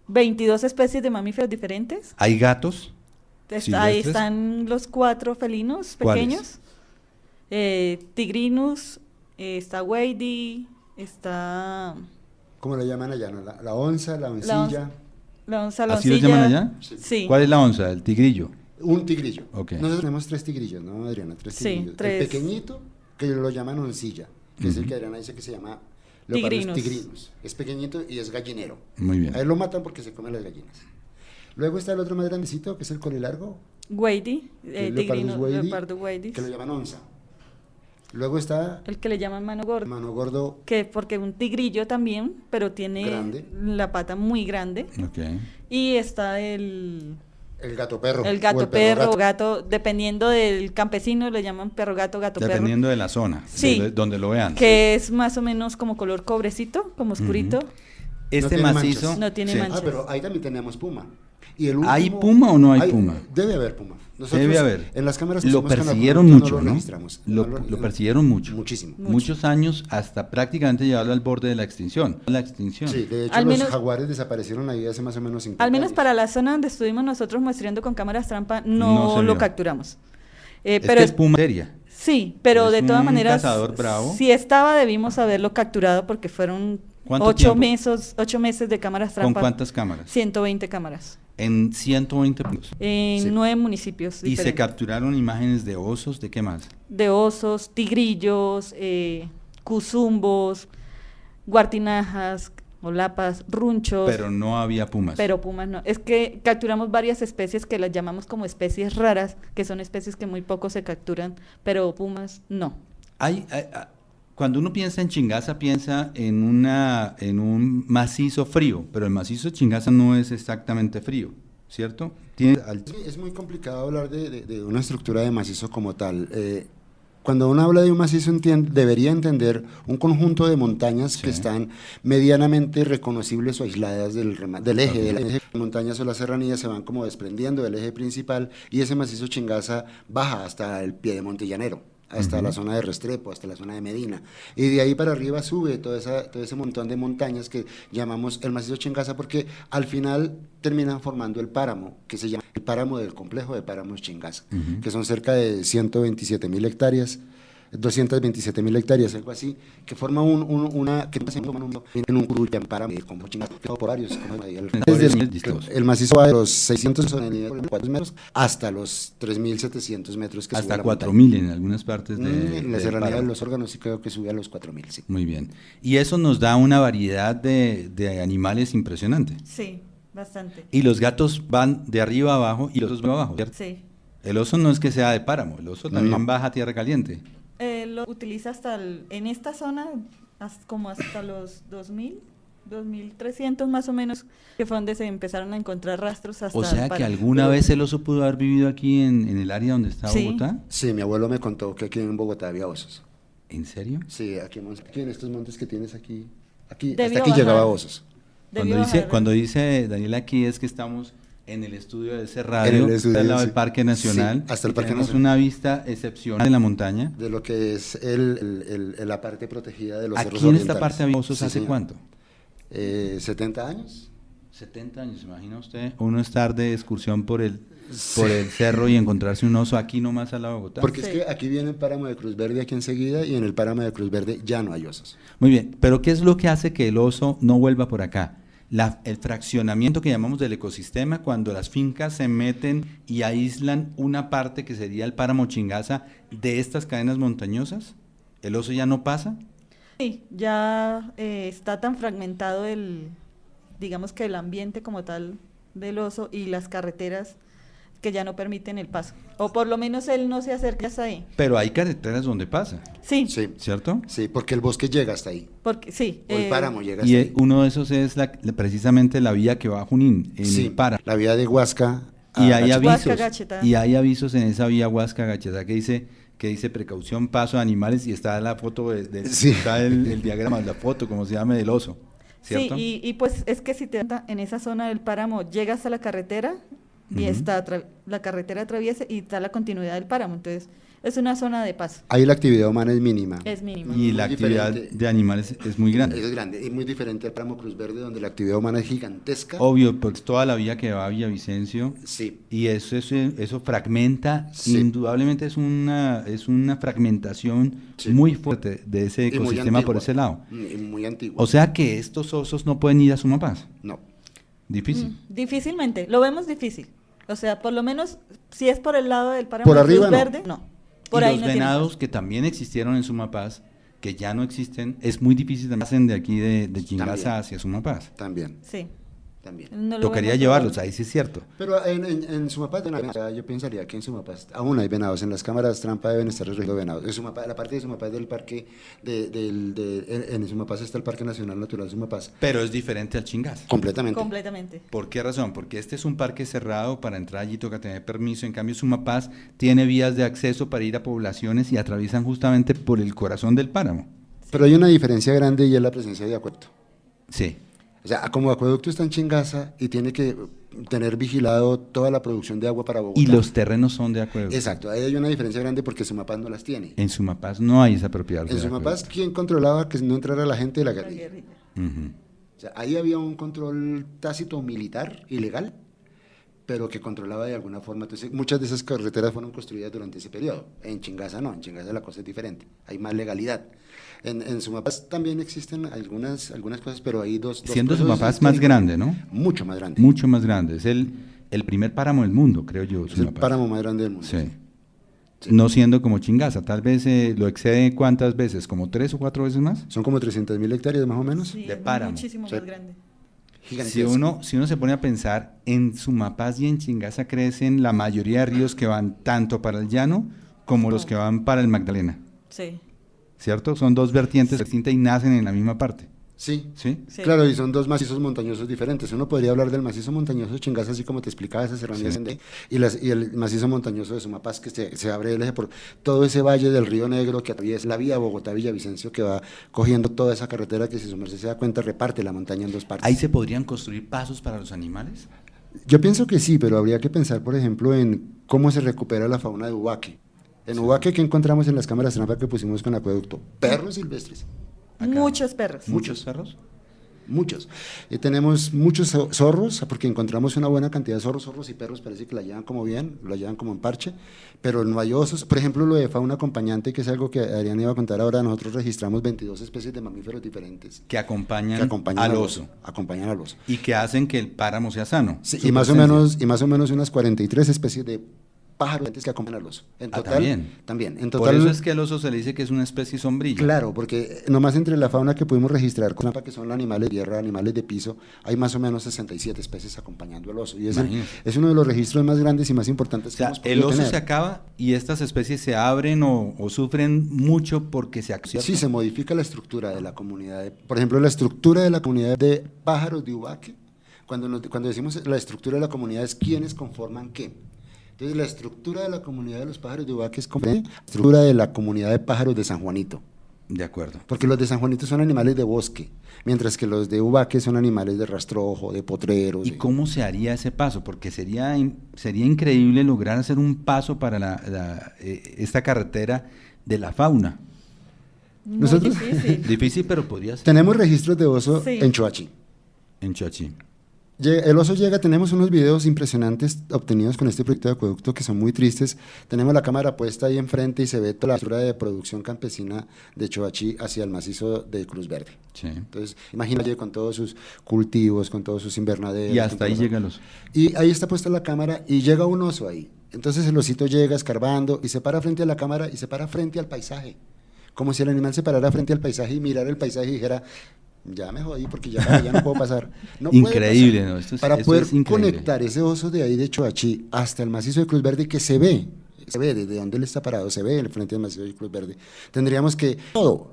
22 especies de mamíferos diferentes. ¿Hay gatos? Ahí ¿Silvestres? están los 4 felinos ¿Cuáles? pequeños. Tigrinus, está Wadey, está ¿Cómo lo llaman allá? ¿No? La onza, la La oncilla, la onza ¿Así lo loncilla. llaman allá? Sí. ¿Cuál es la onza? El tigrillo. un tigrillo. Ok. Nosotros tenemos 3 tigrillos, ¿no, Adriana? 3 Sí, tigrillos. 3. El pequeñito, que lo llaman oncilla, que es el Ujú. que Adriana dice que se llama Tigrinus. tigrinus. Es pequeñito y es gallinero. Muy bien. A él lo matan porque se comen las gallinas. Luego está el otro más grandecito, que es el colilargo, Wadey, que es Tigrinus, Wadey, leopardo Wadey. que lo llaman onza. Luego está El que le llaman mano gorda. mano gordo, Que porque un tigrillo también, pero tiene Grande. la pata muy grande. Ok. Y está el el gato perro. o gato perro, gato. gato, dependiendo del campesino, le llaman perro gato, gato perro. Dependiendo de la zona, Sí. donde lo vean. Que es más o menos como color cobrecito, como oscurito. Este No tiene macizo. manchas. No tiene sí. manchas. Ah, pero ahí también teníamos puma. Y el ¿Hay último- puma o no hay puma? Debe haber puma. Nosotros, Debe haber. En las cámaras que Lo hicimos con persiguieron acueducto mucho, no lo ¿no? registramos. Lo No persiguieron mucho. Muchísimo. Muchos años hasta prácticamente llevarlo al borde de la extinción. La extinción. Sí, de hecho Al los menos- jaguares desaparecieron ahí hace más o menos 50 Al menos años. para la zona donde estuvimos nosotros muestreando con cámaras trampa, No no, se lo vio. capturamos. Es Pero que es puma seria. sí, pero es de todas un maneras, cazador bravo. si estaba, debimos haberlo capturado porque fueron ¿Cuánto 8 tiempo? meses de cámaras ¿Con trampa. cuántas cámaras? 120 cámaras. En 120 puntos. En Sí. 9 municipios Y se diferentes. capturaron imágenes de osos, ¿de qué más? De osos, tigrillos, cuzumbos, guartinajas, olapas, runchos. Pero no había pumas. Pero pumas no. Es que capturamos varias especies que las llamamos como especies raras, que son especies que muy poco se capturan, pero pumas no. Cuando uno piensa en Chingaza, piensa en un macizo frío, pero el macizo de Chingaza no es exactamente frío, ¿cierto? Tiene Sí, es muy complicado hablar de una estructura de macizo como tal. Cuando uno habla de un macizo debería entender un conjunto de montañas Sí. que están medianamente reconocibles o aisladas del eje. Del eje. Las montañas o las serranías se van como desprendiendo del eje principal y ese macizo Chingaza baja hasta el pie de Montellanero, hasta la zona de Restrepo, hasta la zona de Medina. Y de ahí para arriba sube todo ese montón de montañas que llamamos el macizo Chingaza porque al final terminan formando el páramo, que se llama el páramo del complejo de páramos Chingaza, que son cerca de 127.000 hectáreas, 227.000 hectáreas, algo así, que forma en un curullán páramo como Chingaza, por varios, como ahí el macizo va de los 600 sobre el nivel de 4 metros hasta los 3.700 metros que sube hasta la 4.000 en algunas partes montaña. de En la del serranía de páramo. los órganos sí creo que sube a los 4.000, sí. Muy bien. Y eso nos da una variedad de animales impresionante. Sí. bastante. Y los gatos van de arriba a abajo y los osos van abajo, ¿cierto? Sí. El oso no es que sea de páramo, el oso también No. baja a tierra caliente. Lo utiliza en esta zona como hasta los 2000, 2300 más o menos, que fue donde se empezaron a encontrar rastros hasta O sea que para- alguna vez el oso pudo haber vivido aquí en el área donde está Sí. Bogotá. Sí, mi abuelo me contó que aquí en Bogotá había osos. ¿En serio? Sí, aquí en estos montes que tienes aquí, hasta Debió aquí bajar. llegaba osos. Debió bajar. Cuando dice Daniel aquí es que estamos en el estudio de ese radio, En el estudio, al lado sí. del Parque Nacional. Sí, hasta el y Parque tenemos Nacional. una vista excepcional de la montaña. De lo que es la parte protegida de los cerros Aquí en esta orientales. parte había osos Sí, hace señor. cuánto? 70 años. 70 años, imagina usted, uno estar de excursión por el cerro y encontrarse un oso aquí nomás al lado de Bogotá. Porque Sí. es que aquí viene el páramo de Cruz Verde aquí enseguida y en el páramo de Cruz Verde ya no hay osos. Muy bien, pero ¿qué es lo que hace que el oso no vuelva por acá? El fraccionamiento que llamamos del ecosistema, cuando las fincas se meten y aíslan una parte que sería el páramo Chingaza de estas cadenas montañosas, ¿el oso ya no pasa? Sí, ya está tan fragmentado digamos que el ambiente como tal del oso y las carreteras que ya no permiten el paso. O por lo menos él no se acerca hasta ahí. Pero hay carreteras donde pasa, Sí, Sí, ¿cierto? sí, porque el bosque llega hasta ahí. porque sí. O el páramo llega hasta Y ahí. uno de esos es precisamente la vía que va a Junín, en Sí, el páramo. la vía de Huasca. Y a hay Gachitas. Huasca, avisos, Gacheta. y hay avisos en esa vía Huasca Gacheta que dice precaución, paso de animales, y está la foto, Sí. está el diagrama, la foto, como se llame, del oso, ¿cierto? Sí, y pues es que si te en esa zona del páramo llegas a la carretera y Ujú. está la carretera atraviesa y está la continuidad del páramo, entonces es una zona de paso, Ahí la actividad humana es mínima. es mínima. Y la Muy actividad diferente. de animales es muy grande. Es grande, y muy diferente al páramo Cruz Verde, donde la actividad humana es gigantesca. Obvio, pues toda la vía que va a Villavicencio, Sí, y eso fragmenta, Sí. indudablemente es una fragmentación Sí. muy fuerte de ese y muy ecosistema por antigua. ese lado. Y muy antiguo. O sea que estos osos no pueden ir a Sumapaz. No. Difícil. Difícilmente, lo vemos difícil. O sea, por lo menos si es por el lado del páramo Por de Cruz arriba, no. Verde, no. Por Y ahí los no tiene venados paso. que también existieron en Sumapaz, que ya no existen, es muy difícil también hacen de aquí de Chingaza También. hacia Sumapaz. También, Sí. también. no lo Tocaría vemos llevarlos, por- ahí sí es cierto. Pero en Sumapaz, yo pensaría que en Sumapaz aún hay venados. En las cámaras trampa deben estar registrados venados. En Sumapaz, la parte de Sumapaz del parque, en Sumapaz está el Parque Nacional Natural Sumapaz. Pero es diferente al Chingaza. Completamente. Completamente. ¿Por qué razón? Porque este es un parque cerrado, para entrar allí toca tener permiso, en cambio Sumapaz tiene vías de acceso para ir a poblaciones y atraviesan justamente por el corazón del páramo. Pero hay una diferencia grande y es la presencia de acueducto. Sí. O sea, como acueducto está en Chingaza y tiene que tener vigilado toda la producción de agua para Bogotá. Y los terrenos son de acuedo. Exacto, ahí hay una diferencia grande porque Sumapaz no las tiene. En Sumapaz no hay esa propiedad. En Sumapaz, ¿quién controlaba que no entrara la gente de la La guerrilla? guerrilla. O sea, ahí había un control tácito militar, ilegal, pero que controlaba de alguna forma. Entonces, muchas de esas carreteras fueron construidas durante ese periodo. En Chingaza no, en Chingaza la cosa es diferente, hay más legalidad. En Sumapaz también existen algunas cosas, pero hay dos Siendo procesos Sumapaz más históricos grande, ¿no? Mucho más grande. Mucho más grande. Es el primer páramo del mundo, creo yo. Es el Sumapaz. páramo más grande del mundo. Sí. Sí. No siendo como Chingaza, tal vez lo excede ¿cuántas veces? ¿Como 3 o 4 veces más? Son como 300.000 hectáreas más o menos. Sí, De es páramo. muchísimo Sí. más grande. Gigantesco. Si uno se pone a pensar, en Sumapaz y en Chingaza crecen la mayoría de ríos que van tanto para el llano como los que van para el Magdalena, Sí. ¿cierto? Son dos vertientes distintas y nacen en la misma parte, Sí. ¿sí? Sí. Claro, y son dos macizos montañosos diferentes. Uno podría hablar del macizo montañoso de Chingaza, así como te explicaba, esa serranía Sí. y el macizo montañoso de Sumapaz, que se abre el eje por todo ese valle del Río Negro que atraviesa la vía Bogotá-Villavicencio, que va cogiendo toda esa carretera que, si su merced se da cuenta, reparte la montaña en dos partes. ¿Ahí se podrían construir pasos para los animales? Yo pienso que sí, pero habría que pensar, por ejemplo, en cómo se recupera la fauna de Ubaque. En Ubaque, ¿qué encontramos en las cámaras trampa que pusimos con acueducto? Perros silvestres. Acá. Muchos perros. ¿Muchos perros? Muchos. Tenemos muchos zorros, porque encontramos una buena cantidad de zorros y perros, parece que la llevan como bien, la llevan como en parche, pero no hay osos. Por ejemplo, lo de fauna acompañante, que es algo que Adrián iba a contar ahora, nosotros registramos 22 especies de mamíferos diferentes Que acompañan, que acompañan al oso Acompañan al oso. y que hacen que el páramo sea sano. Sí, Su y más o presencia. menos unas 43 especies de pájaros que acompañan al oso. En total, también. En Por total, eso es que al oso se le dice que es una especie sombrilla. claro, porque nomás entre la fauna que pudimos registrar, que son los animales de tierra, animales de piso, hay más o menos 67 especies acompañando al oso. Y es uno de los registros más grandes y más importantes O que sea, hemos el podido oso tener. se acaba y estas especies se abren o sufren mucho porque se accionan. Sí, se modifica la estructura de la comunidad. Por ejemplo, la estructura de la comunidad de pájaros de Ubaque, cuando decimos la estructura de la comunidad es quiénes conforman qué. Entonces, la estructura de la comunidad de los pájaros de Ubaque es como la estructura de la comunidad de pájaros de San Juanito. De acuerdo. Porque los de San Juanito son animales de bosque, mientras que los de Ubaque son animales de rastrojo, de potreros. ¿Y cómo se haría ese paso? Porque sería increíble lograr hacer un paso para esta carretera de la fauna. Muy Nosotros- difícil. Difícil, pero podría ser. Tenemos registros de oso Sí. en Choachí. En Choachí. El oso llega, tenemos unos videos impresionantes obtenidos con este proyecto de acueducto que son muy tristes. Tenemos la cámara puesta ahí enfrente y se ve toda la estructura de producción campesina de Choachí hacia el macizo de Cruz Verde. Sí. Entonces, imagínate con todos sus cultivos, con todos sus invernaderos. Y hasta ahí con todo llega el eso. oso. Y ahí está puesta la cámara y llega un oso ahí. Entonces el osito llega escarbando y se para frente a la cámara y se para frente al paisaje. Como si el animal se parara frente al paisaje y mirara el paisaje y dijera, ya me jodí porque ya no puedo pasar. No puede Increíble, pasar. ¿no? Esto Para es poder increíble. conectar ese oso de ahí de Choachí hasta el macizo de Cruz Verde que se ve desde donde él está parado, se ve en el frente del macizo de Cruz Verde. Tendríamos que,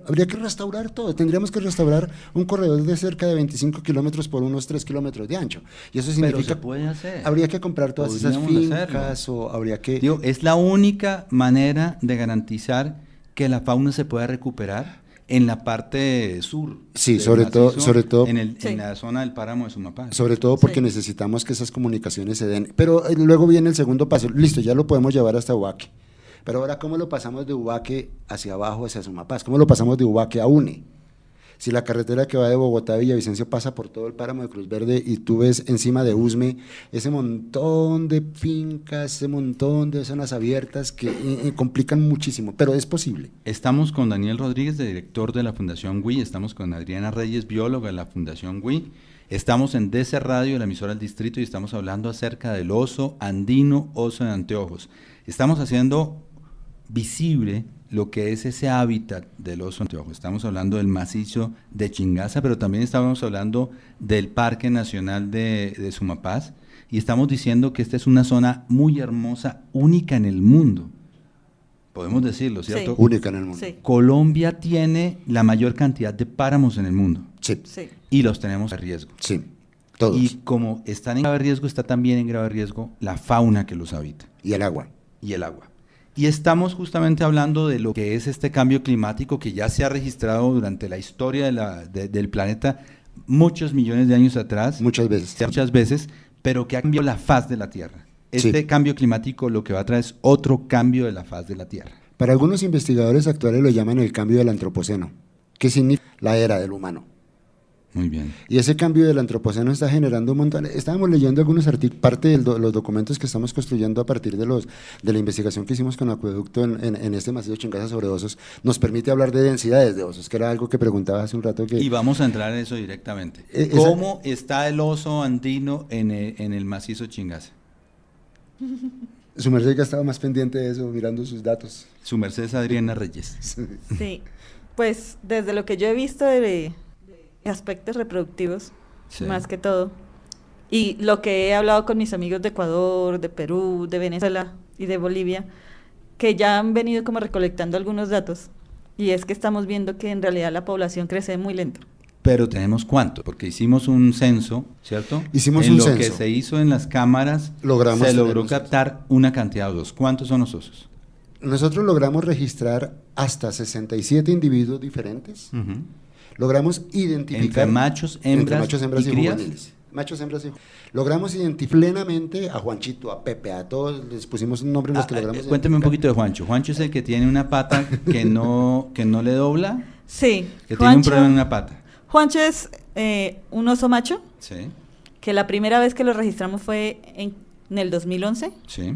habría que restaurar todo, tendríamos que restaurar un corredor de cerca de 25 kilómetros por unos 3 kilómetros de ancho. Y eso Pero significa, se puede hacer. habría que comprar todas esas Podríamos fincas o habría que... Digo, es la única manera de garantizar que la fauna se pueda recuperar en la parte sur. Sí, del sobre todo en Sí. la zona del páramo de Sumapaz. Sobre todo porque Sí. necesitamos que esas comunicaciones se den. Pero luego viene el segundo paso. Listo, ya lo podemos llevar hasta Ubaque. Pero ahora, ¿cómo lo pasamos de Ubaque hacia abajo, hacia Sumapaz? ¿Cómo lo pasamos de Ubaque a UNE? Si la carretera que va de Bogotá a Villavicencio pasa por todo el páramo de Cruz Verde y tú ves encima de Usme ese montón de fincas, ese montón de zonas abiertas que complican muchísimo, pero es posible. Estamos con Daniel Rodríguez, director de la Fundación WI, estamos con Adriana Reyes, bióloga de la Fundación WI, estamos en DC Radio, la emisora del distrito, y estamos hablando acerca del oso andino, oso de anteojos. Estamos haciendo visible lo que es ese hábitat del oso de anteojos. Estamos hablando del macizo de Chingaza, pero también estamos hablando del Parque Nacional de Sumapaz, y estamos diciendo que esta es una zona muy hermosa, única en el mundo. Podemos decirlo, ¿cierto? Sí. Única en el mundo. Sí, Colombia tiene la mayor cantidad de páramos en el mundo Sí, sí. y los tenemos a riesgo. sí, todos. Y como están en grave riesgo, está también en grave riesgo la fauna que los habita Y el agua. y el agua. Y estamos justamente hablando de lo que es este cambio climático que ya se ha registrado durante la historia del planeta muchos millones de años atrás, Muchas veces. pero que ha cambiado la faz de la Tierra. Este Sí. cambio climático lo que va a traer es otro cambio de la faz de la Tierra. Para algunos investigadores actuales lo llaman el cambio del antropoceno, que significa la era del humano. Muy bien. Y ese cambio del antropoceno está generando un montón. Estábamos leyendo algunos artículos, parte de los documentos que estamos construyendo a partir de la investigación que hicimos con Acueducto en este macizo de Chingaza sobre osos, nos permite hablar de densidades de osos, que era algo que preguntaba hace un rato. Y vamos a entrar en eso directamente. Esa- ¿Cómo está el oso andino en el macizo Chingaza? Su merced ya estaba más pendiente de eso, mirando sus datos. Su merced es Adriana Reyes. Sí, pues desde lo que yo he visto de aspectos reproductivos, Sí. más que todo, y lo que he hablado con mis amigos de Ecuador, de Perú, de Venezuela y de Bolivia, que ya han venido como recolectando algunos datos, y es que estamos viendo que en realidad la población crece muy lento. Pero tenemos cuánto, porque hicimos un censo, ¿cierto? Hicimos en un lo censo. que se hizo en las cámaras, Logramos se tener logró un censo. captar una cantidad de osos. ¿Cuántos son los osos? Nosotros logramos registrar hasta 67 individuos diferentes. Logramos identificar Entre machos, hembras, y crías. juveniles. Machos, hembras y logramos identificar plenamente a Juanchito, a Pepe, a todos, les pusimos un nombre en los que logramos Cuénteme un identificar. poquito de Juancho. Juancho es el que tiene una pata que no le dobla, Sí, que tiene un problema en una pata. Juancho es un oso macho, Sí, que la primera vez que lo registramos fue en el 2011, sí.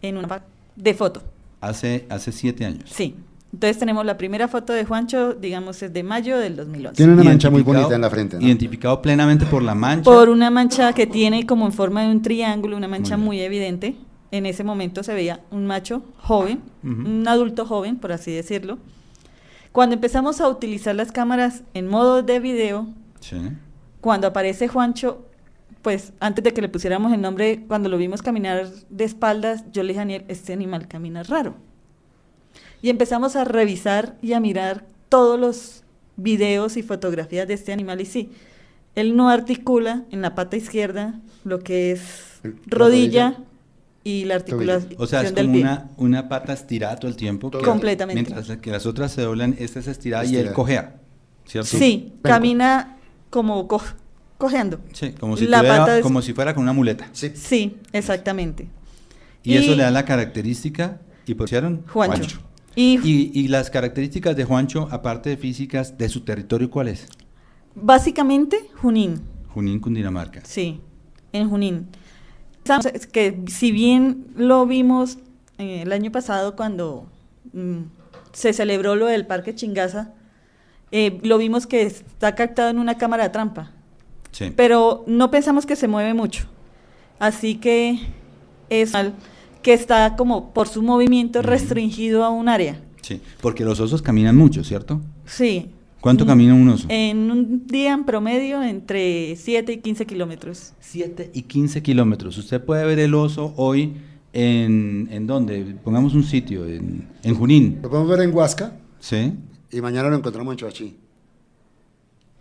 en una de foto. Hace 7 años. Sí. Entonces tenemos la primera foto de Juancho, digamos, es de mayo del 2011. Tiene una mancha muy Identificado- bonita en la frente, ¿no? Identificado plenamente por la mancha. Por una mancha que tiene como en forma de un triángulo, una mancha Muy muy, bien. evidente en ese momento se veía un macho joven, un adulto joven, por así decirlo. Cuando empezamos a utilizar las cámaras en modo de video, Sí. cuando aparece Juancho, pues antes de que le pusiéramos el nombre, cuando lo vimos caminar de espaldas, yo le dije a Daniel, este animal camina raro. Y empezamos a revisar y a mirar todos los videos y fotografías de este animal, y sí, él no articula en la pata izquierda lo que es La rodilla y la articulación O sea, es del como pie. una pata estirada todo el tiempo. Todo. Completamente. Mientras que las otras se doblan, esta es estirada y él Estirada. cojea, ¿cierto? Sí, camina como cojeando. Sí, como si, La pata es- como si fuera con una muleta. Sí. Sí, exactamente. Y eso le da la característica, y pusieron Juancho. Y Y las características de Juancho, aparte de físicas, de su territorio, ¿cuál es? básicamente Junín, Junín, Cundinamarca. sí, en Junín. Es que si bien lo vimos el año pasado cuando se celebró lo del Parque Chingaza, lo vimos que está captado en una cámara de trampa, Sí. pero no pensamos que se mueve mucho. Así que es mal que está como por su movimiento restringido a un área. Sí, porque los osos caminan mucho, ¿cierto? Sí. ¿Cuánto camina un oso? En un día en promedio entre 7 y 15 kilómetros. 7 y 15 kilómetros. Usted puede ver el oso hoy ¿en dónde? Pongamos un sitio, en Junín. Lo podemos ver en Huasca ¿Sí? y mañana lo encontramos en Choachí,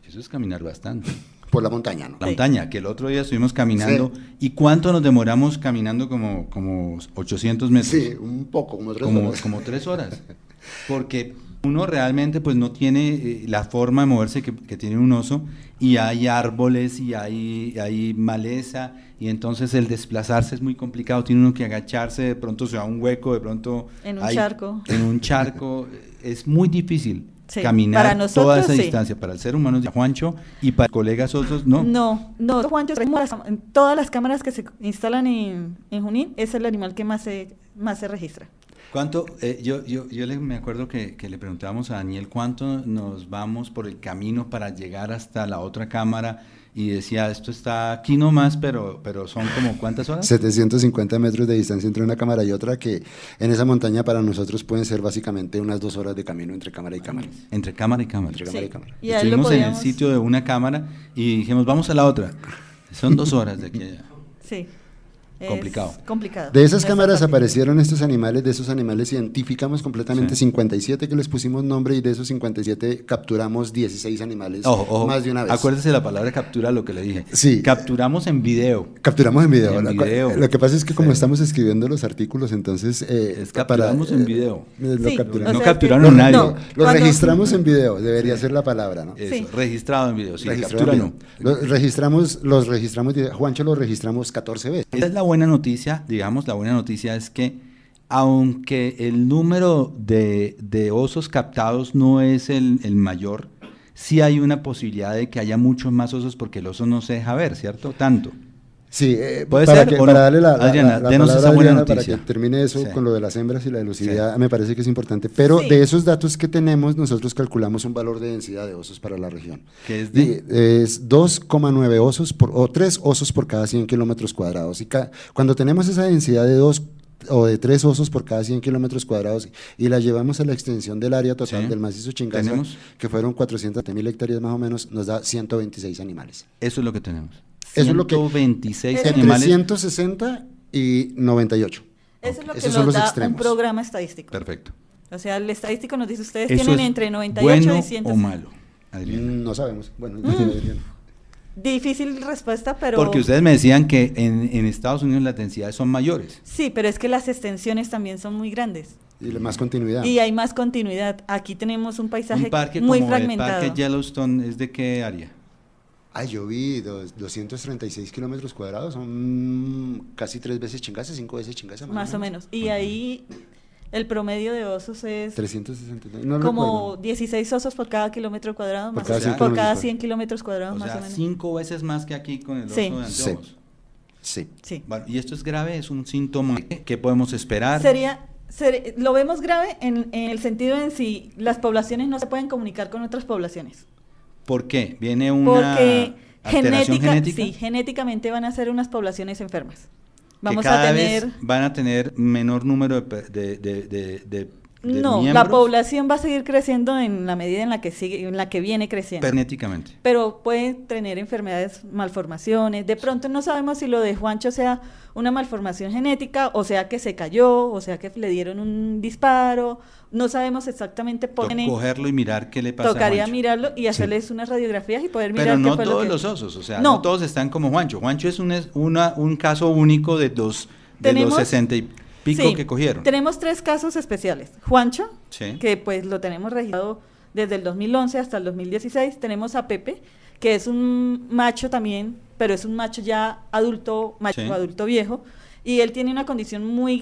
Eso es caminar bastante. por la montaña, ¿no? La Sí. montaña, que el otro día estuvimos caminando. ¿Y cuánto nos demoramos caminando? Como 800 metros. Sí, un poco, como 3 horas. Como 3 horas. Porque uno realmente pues no tiene la forma de moverse que tiene un oso, y hay árboles y hay maleza, y entonces el desplazarse es muy complicado. Tiene uno que agacharse, de pronto se va a un hueco, de pronto En un charco. En un charco. Es muy difícil Sí, caminar para nosotros, toda esa sí. distancia. Para el ser humano es de Juancho, y para colegas osos no. No, Juancho, en todas las cámaras que se instalan en Junín, es el animal que más se registra. ¿Cuánto? Yo me acuerdo que le preguntábamos a Daniel cuánto nos vamos por el camino para llegar hasta la otra cámara, y decía, esto está aquí nomás, pero son como ¿cuántas horas? 750 metros de distancia entre una cámara y otra, que en esa montaña para nosotros pueden ser básicamente unas 2 horas de camino entre cámara y cámara. Entre cámara y cámara. Entre cámara Sí. y cámara. Y ahí lo Estuvimos en el podíamos- sitio de una cámara y dijimos, vamos a la otra. Son 2 horas de aquí a allá. Sí. Es Complicado. complicado. De esas No es cámaras tan fácil. aparecieron estos animales, de esos animales identificamos completamente Sí. 57 que les pusimos nombre, y de esos 57 capturamos 16 animales Ojo, más de una vez. acuérdese la palabra captura, lo que le dije. Sí. Capturamos en video. Capturamos en video. En video. Lo que pasa es que como Sí. estamos escribiendo los artículos, entonces... Capturamos en video. Lo Sí, capturamos. No o sea, capturaron que- a nadie. Lo Cuando- registramos en video, debería ser la palabra, ¿no? Eso, Sí. registrado en video. Sí, Registrado captura en no. video. Los registramos, Juancho lo registramos 14 veces. Esa es la buena noticia, digamos, la buena noticia es que aunque el número de osos captados no es el mayor, sí hay una posibilidad de que haya muchos más osos, porque el oso no se deja ver, ¿cierto? Tanto. Sí, ¿Puede para, ser que, o para no? darle la Adriana, denos palabra esa a buena Adriana para noticia. que termine eso Sí. con lo de las hembras y la elusividad, me parece que es importante. Pero Sí. de esos datos que tenemos, nosotros calculamos un valor de densidad de osos para la región. Que es Es 2,9 osos o 3 osos por cada 100 kilómetros cuadrados. Y cuando tenemos esa densidad de 2 o de 3 osos por cada 100 kilómetros cuadrados y la llevamos a la extensión del área total Sí. del macizo Chingaza, Tenemos. que fueron 400.000 hectáreas más o menos, nos da 126 animales. Eso es lo que tenemos. Eso es lo que- 126 Entre Entre animales. 160 y 98. Eso es lo que Esos son nos los da extremos. un programa estadístico. Perfecto. O sea, el estadístico nos dice, ustedes ¿Eso tienen es entre 98 bueno y 100. o malo, Adriana? No sabemos. Bueno, Difícil respuesta, pero... Porque ustedes me decían que en Estados Unidos las densidades son mayores. Sí, pero es que las extensiones también son muy grandes. y más continuidad. Y hay más continuidad. Aquí tenemos un paisaje Un parque muy como el fragmentado. parque Yellowstone, ¿es de qué área? Ay, yo vi 236 kilómetros cuadrados, son casi 3 veces Chingaza, 5 veces Chingaza. Más o menos. Y ahí el promedio de osos es 369, no como recuerdo. 16 osos por cada kilómetro cuadrado, Por más cada o 100 menos, por cada kilómetros 100 kilómetros cuadrados, O más sea, o menos. 5 veces más que aquí con el oso Sí. de Sí. anteojos. Sí. Sí. Bueno, y esto es grave, es un síntoma. ¿Qué podemos esperar? Lo vemos grave en el sentido en si las poblaciones no se pueden comunicar con otras poblaciones. ¿Por qué? ¿Viene una Porque alteración genética? sí, genéticamente van a ser unas poblaciones enfermas. Vamos que cada a vez tener... van a tener menor número de No, miembros. la población va a seguir creciendo en la medida en la que sigue, en la que viene creciendo. Genéticamente. Pero puede tener enfermedades, malformaciones. De pronto no sabemos si lo de Juancho sea una malformación genética, o sea que se cayó, o sea que le dieron un disparo. No sabemos exactamente por qué. Cogerlo y mirar qué le pasa a Tocaría Juancho. mirarlo y hacerles unas radiografías y poder mirar Pero qué no fue lo todos que... los osos, o sea, No. no todos están como Juancho. Juancho es un caso único de los Tenemos- 60 y pico Sí, que cogieron. Tenemos 3 casos especiales. Juancho, Sí. que pues lo tenemos registrado desde el 2011 hasta el 2016. Tenemos a Pepe, que es un macho también, pero es un macho ya adulto, macho Sí. adulto viejo, y él tiene una condición muy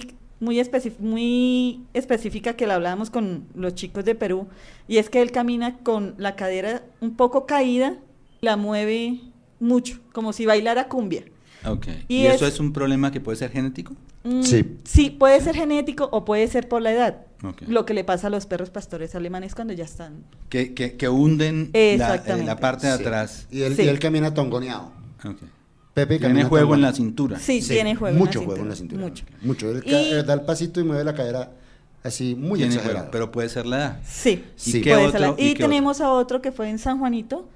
específica que la hablábamos con los chicos de Perú, y es que él camina con la cadera un poco caída, la mueve mucho, como si bailara cumbia. Ok. Y ¿Y eso es- es un problema que puede ser genético? Sí. Sí, puede ser genético o puede ser por la edad. Ok. Lo que le pasa a los perros pastores alemanes cuando ya están. Que hunden Exactamente. la parte de Sí. atrás. Y él, Sí. y él camina tongoneado. Ok. Pepe Tiene camina juego en la tongoneado. cintura. Sí, tiene juego. Mucho en la juego en la cintura. cintura. Mucho. Mucho. Él Y- da el pasito y mueve la cadera así muy Tiene exagerado. juego, pero puede ser la edad. Sí. Sí. ¿Y qué puede otro? ser la- ¿Y Y qué tenemos a otro que fue en San Juanito,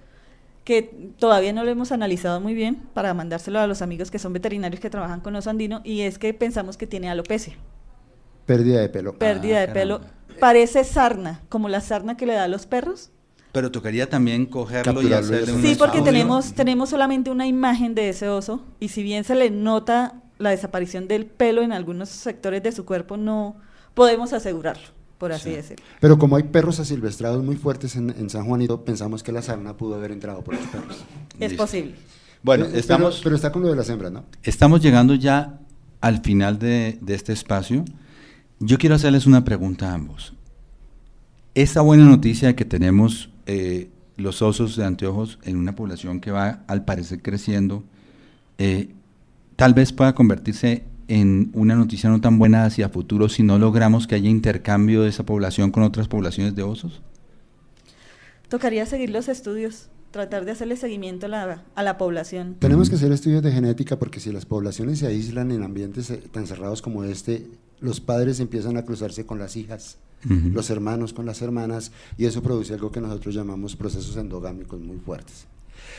que todavía no lo hemos analizado muy bien para mandárselo a los amigos que son veterinarios que trabajan con oso andino, y es que pensamos que tiene alopecia, Pérdida de pelo. pérdida de caramba. pelo. Parece sarna, como la sarna que le da a los perros. Pero tocaría también cogerlo y Capturarlo y hacerle hacer un Sí, porque estudio. tenemos solamente una imagen de ese oso, y si bien se le nota la desaparición del pelo en algunos sectores de su cuerpo, no podemos asegurarlo, por así Sí. decirlo. Pero como hay perros asilvestrados muy fuertes en San Juanito, pensamos que la sarna pudo haber entrado por los perros. Es Listo. posible. Bueno, Pero- estamos, pero está con lo de las hembras, ¿no? estamos llegando ya al final de este espacio. Yo quiero hacerles una pregunta a ambos. Esta buena noticia de que tenemos los osos de anteojos en una población que va al parecer creciendo, tal vez pueda convertirse en una noticia no tan buena hacia futuro si no logramos que haya intercambio de esa población con otras poblaciones de osos. Tocaría seguir los estudios, tratar de hacerle seguimiento a la población. Tenemos que hacer estudios de genética porque si las poblaciones se aíslan en ambientes tan cerrados como este, los padres empiezan a cruzarse con las hijas, Ujú. los hermanos con las hermanas, y eso produce algo que nosotros llamamos procesos endogámicos muy fuertes.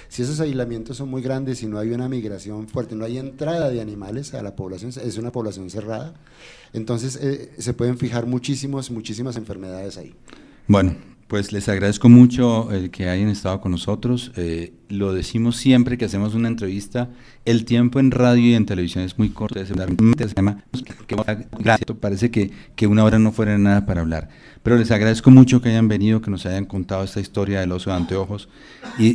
Si esos aislamientos son muy grandes y no hay una migración fuerte, no hay entrada de animales a la población, es una población cerrada, entonces se pueden fijar muchísimas enfermedades ahí. Bueno, pues les agradezco mucho el que hayan estado con nosotros. Lo decimos siempre que hacemos una entrevista, el tiempo en radio y en televisión es muy corto. Parece que una hora no fuera nada para hablar. Pero les agradezco mucho que hayan venido, que nos hayan contado esta historia del oso de anteojos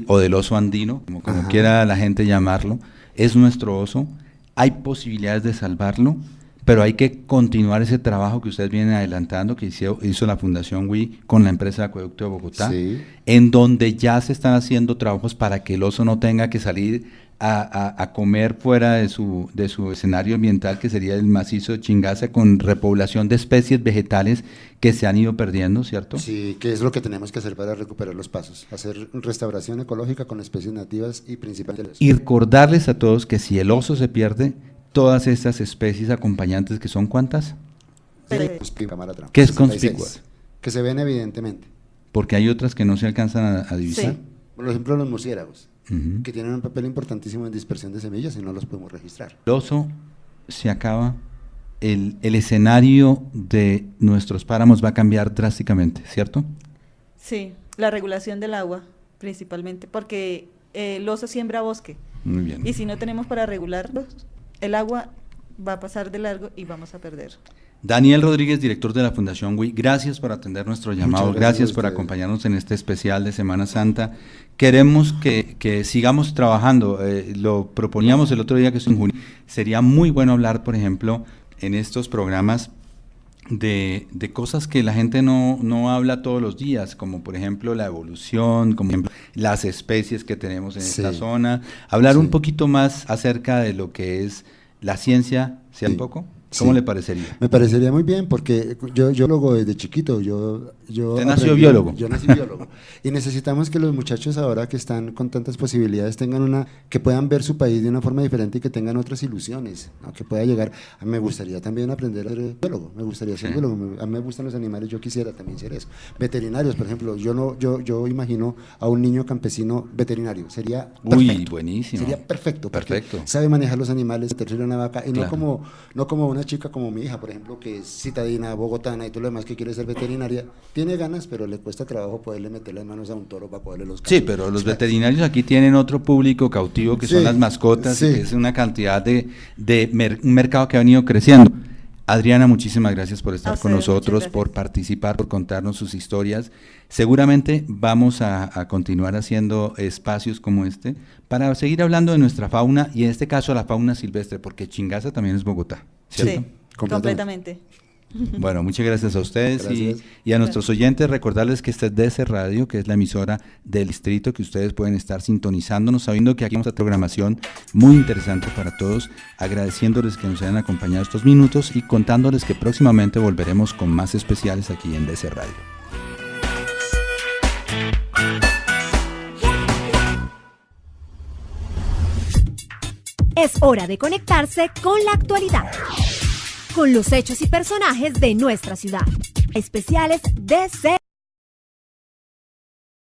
o del oso andino, como Ajá. quiera la gente llamarlo. Es nuestro oso, hay posibilidades de salvarlo, pero hay que continuar ese trabajo que ustedes vienen adelantando, que hizo la Fundación WI con la empresa de Acueducto de Bogotá, Sí. en donde ya se están haciendo trabajos para que el oso no tenga que salir a comer fuera de su escenario ambiental, que sería el macizo de Chingaza, con repoblación de especies vegetales que se han ido perdiendo, ¿cierto? Sí, que es lo que tenemos que hacer para recuperar los pasos, hacer restauración ecológica con especies nativas y principalmente... Y recordarles a todos que si el oso se pierde, todas estas especies acompañantes, que son ¿cuántas? ¿Qué es conspicuous? Que se ven evidentemente. Porque hay otras que no se alcanzan a divisar. Sí. Por ejemplo, los murciélagos, Ujú. que tienen un papel importantísimo en dispersión de semillas y no los podemos registrar. El oso se acaba, el escenario de nuestros páramos va a cambiar drásticamente, ¿cierto? Sí, la regulación del agua, principalmente, porque el oso siembra bosque, Muy bien. y si no tenemos para regularlo, el agua va a pasar de largo y vamos a perder. Daniel Rodríguez, director de la Fundación WI, gracias por atender nuestro llamado, Muchas gracias gracias a por ustedes. acompañarnos en este especial de Semana Santa. Queremos que sigamos trabajando, lo proponíamos el otro día que es en junio, sería muy bueno hablar, por ejemplo, en estos programas de cosas que la gente no habla todos los días, como por ejemplo la evolución, como por ejemplo, las especies que tenemos en esta Sí. zona, hablar un Sí. poquito más acerca de lo que es la ciencia, ¿sí? Un Sí. poco. ¿Cómo Sí. le parecería? Me parecería muy bien porque yo biólogo desde chiquito. ¿Usted nació biólogo? Yo nací biólogo. Y necesitamos que los muchachos ahora que están con tantas posibilidades que puedan ver su país de una forma diferente y que tengan otras ilusiones, ¿no? Que pueda llegar. Me gustaría también aprender a ser biólogo. Me gustaría ser Sí. biólogo. A mí me gustan los animales. Yo quisiera también ser eso. Veterinarios, por ejemplo. Yo imagino a un niño campesino veterinario. Sería perfecto. Uy, buenísimo. Sería perfecto. porque Perfecto. sabe manejar los animales, meterse una vaca y Claro. no como una chica como mi hija, por ejemplo, que es citadina, bogotana y todo lo demás, que quiere ser veterinaria, tiene ganas, pero le cuesta trabajo poderle meter las manos a un toro para poderle los Sí, cachos. pero los veterinarios aquí tienen otro público cautivo que son Sí, las mascotas, sí. y que es una cantidad un mercado que ha venido creciendo. Adriana, muchísimas gracias por estar A con ustedes, nosotros, muchas por gracias. participar, por contarnos sus historias. Seguramente vamos a continuar haciendo espacios como este para seguir hablando de nuestra fauna y en este caso la fauna silvestre, porque Chingaza también es Bogotá, ¿cierto? Sí, completamente. Bueno, muchas gracias a ustedes Gracias. y a nuestros oyentes. Recordarles que esta es DC Radio, que es la emisora del distrito, que ustedes pueden estar sintonizándonos, sabiendo que aquí vamos a programación muy interesante para todos, agradeciéndoles que nos hayan acompañado estos minutos y contándoles que próximamente volveremos con más especiales aquí en DC Radio. Es hora de conectarse con la actualidad, con los hechos y personajes de nuestra ciudad. Especiales DC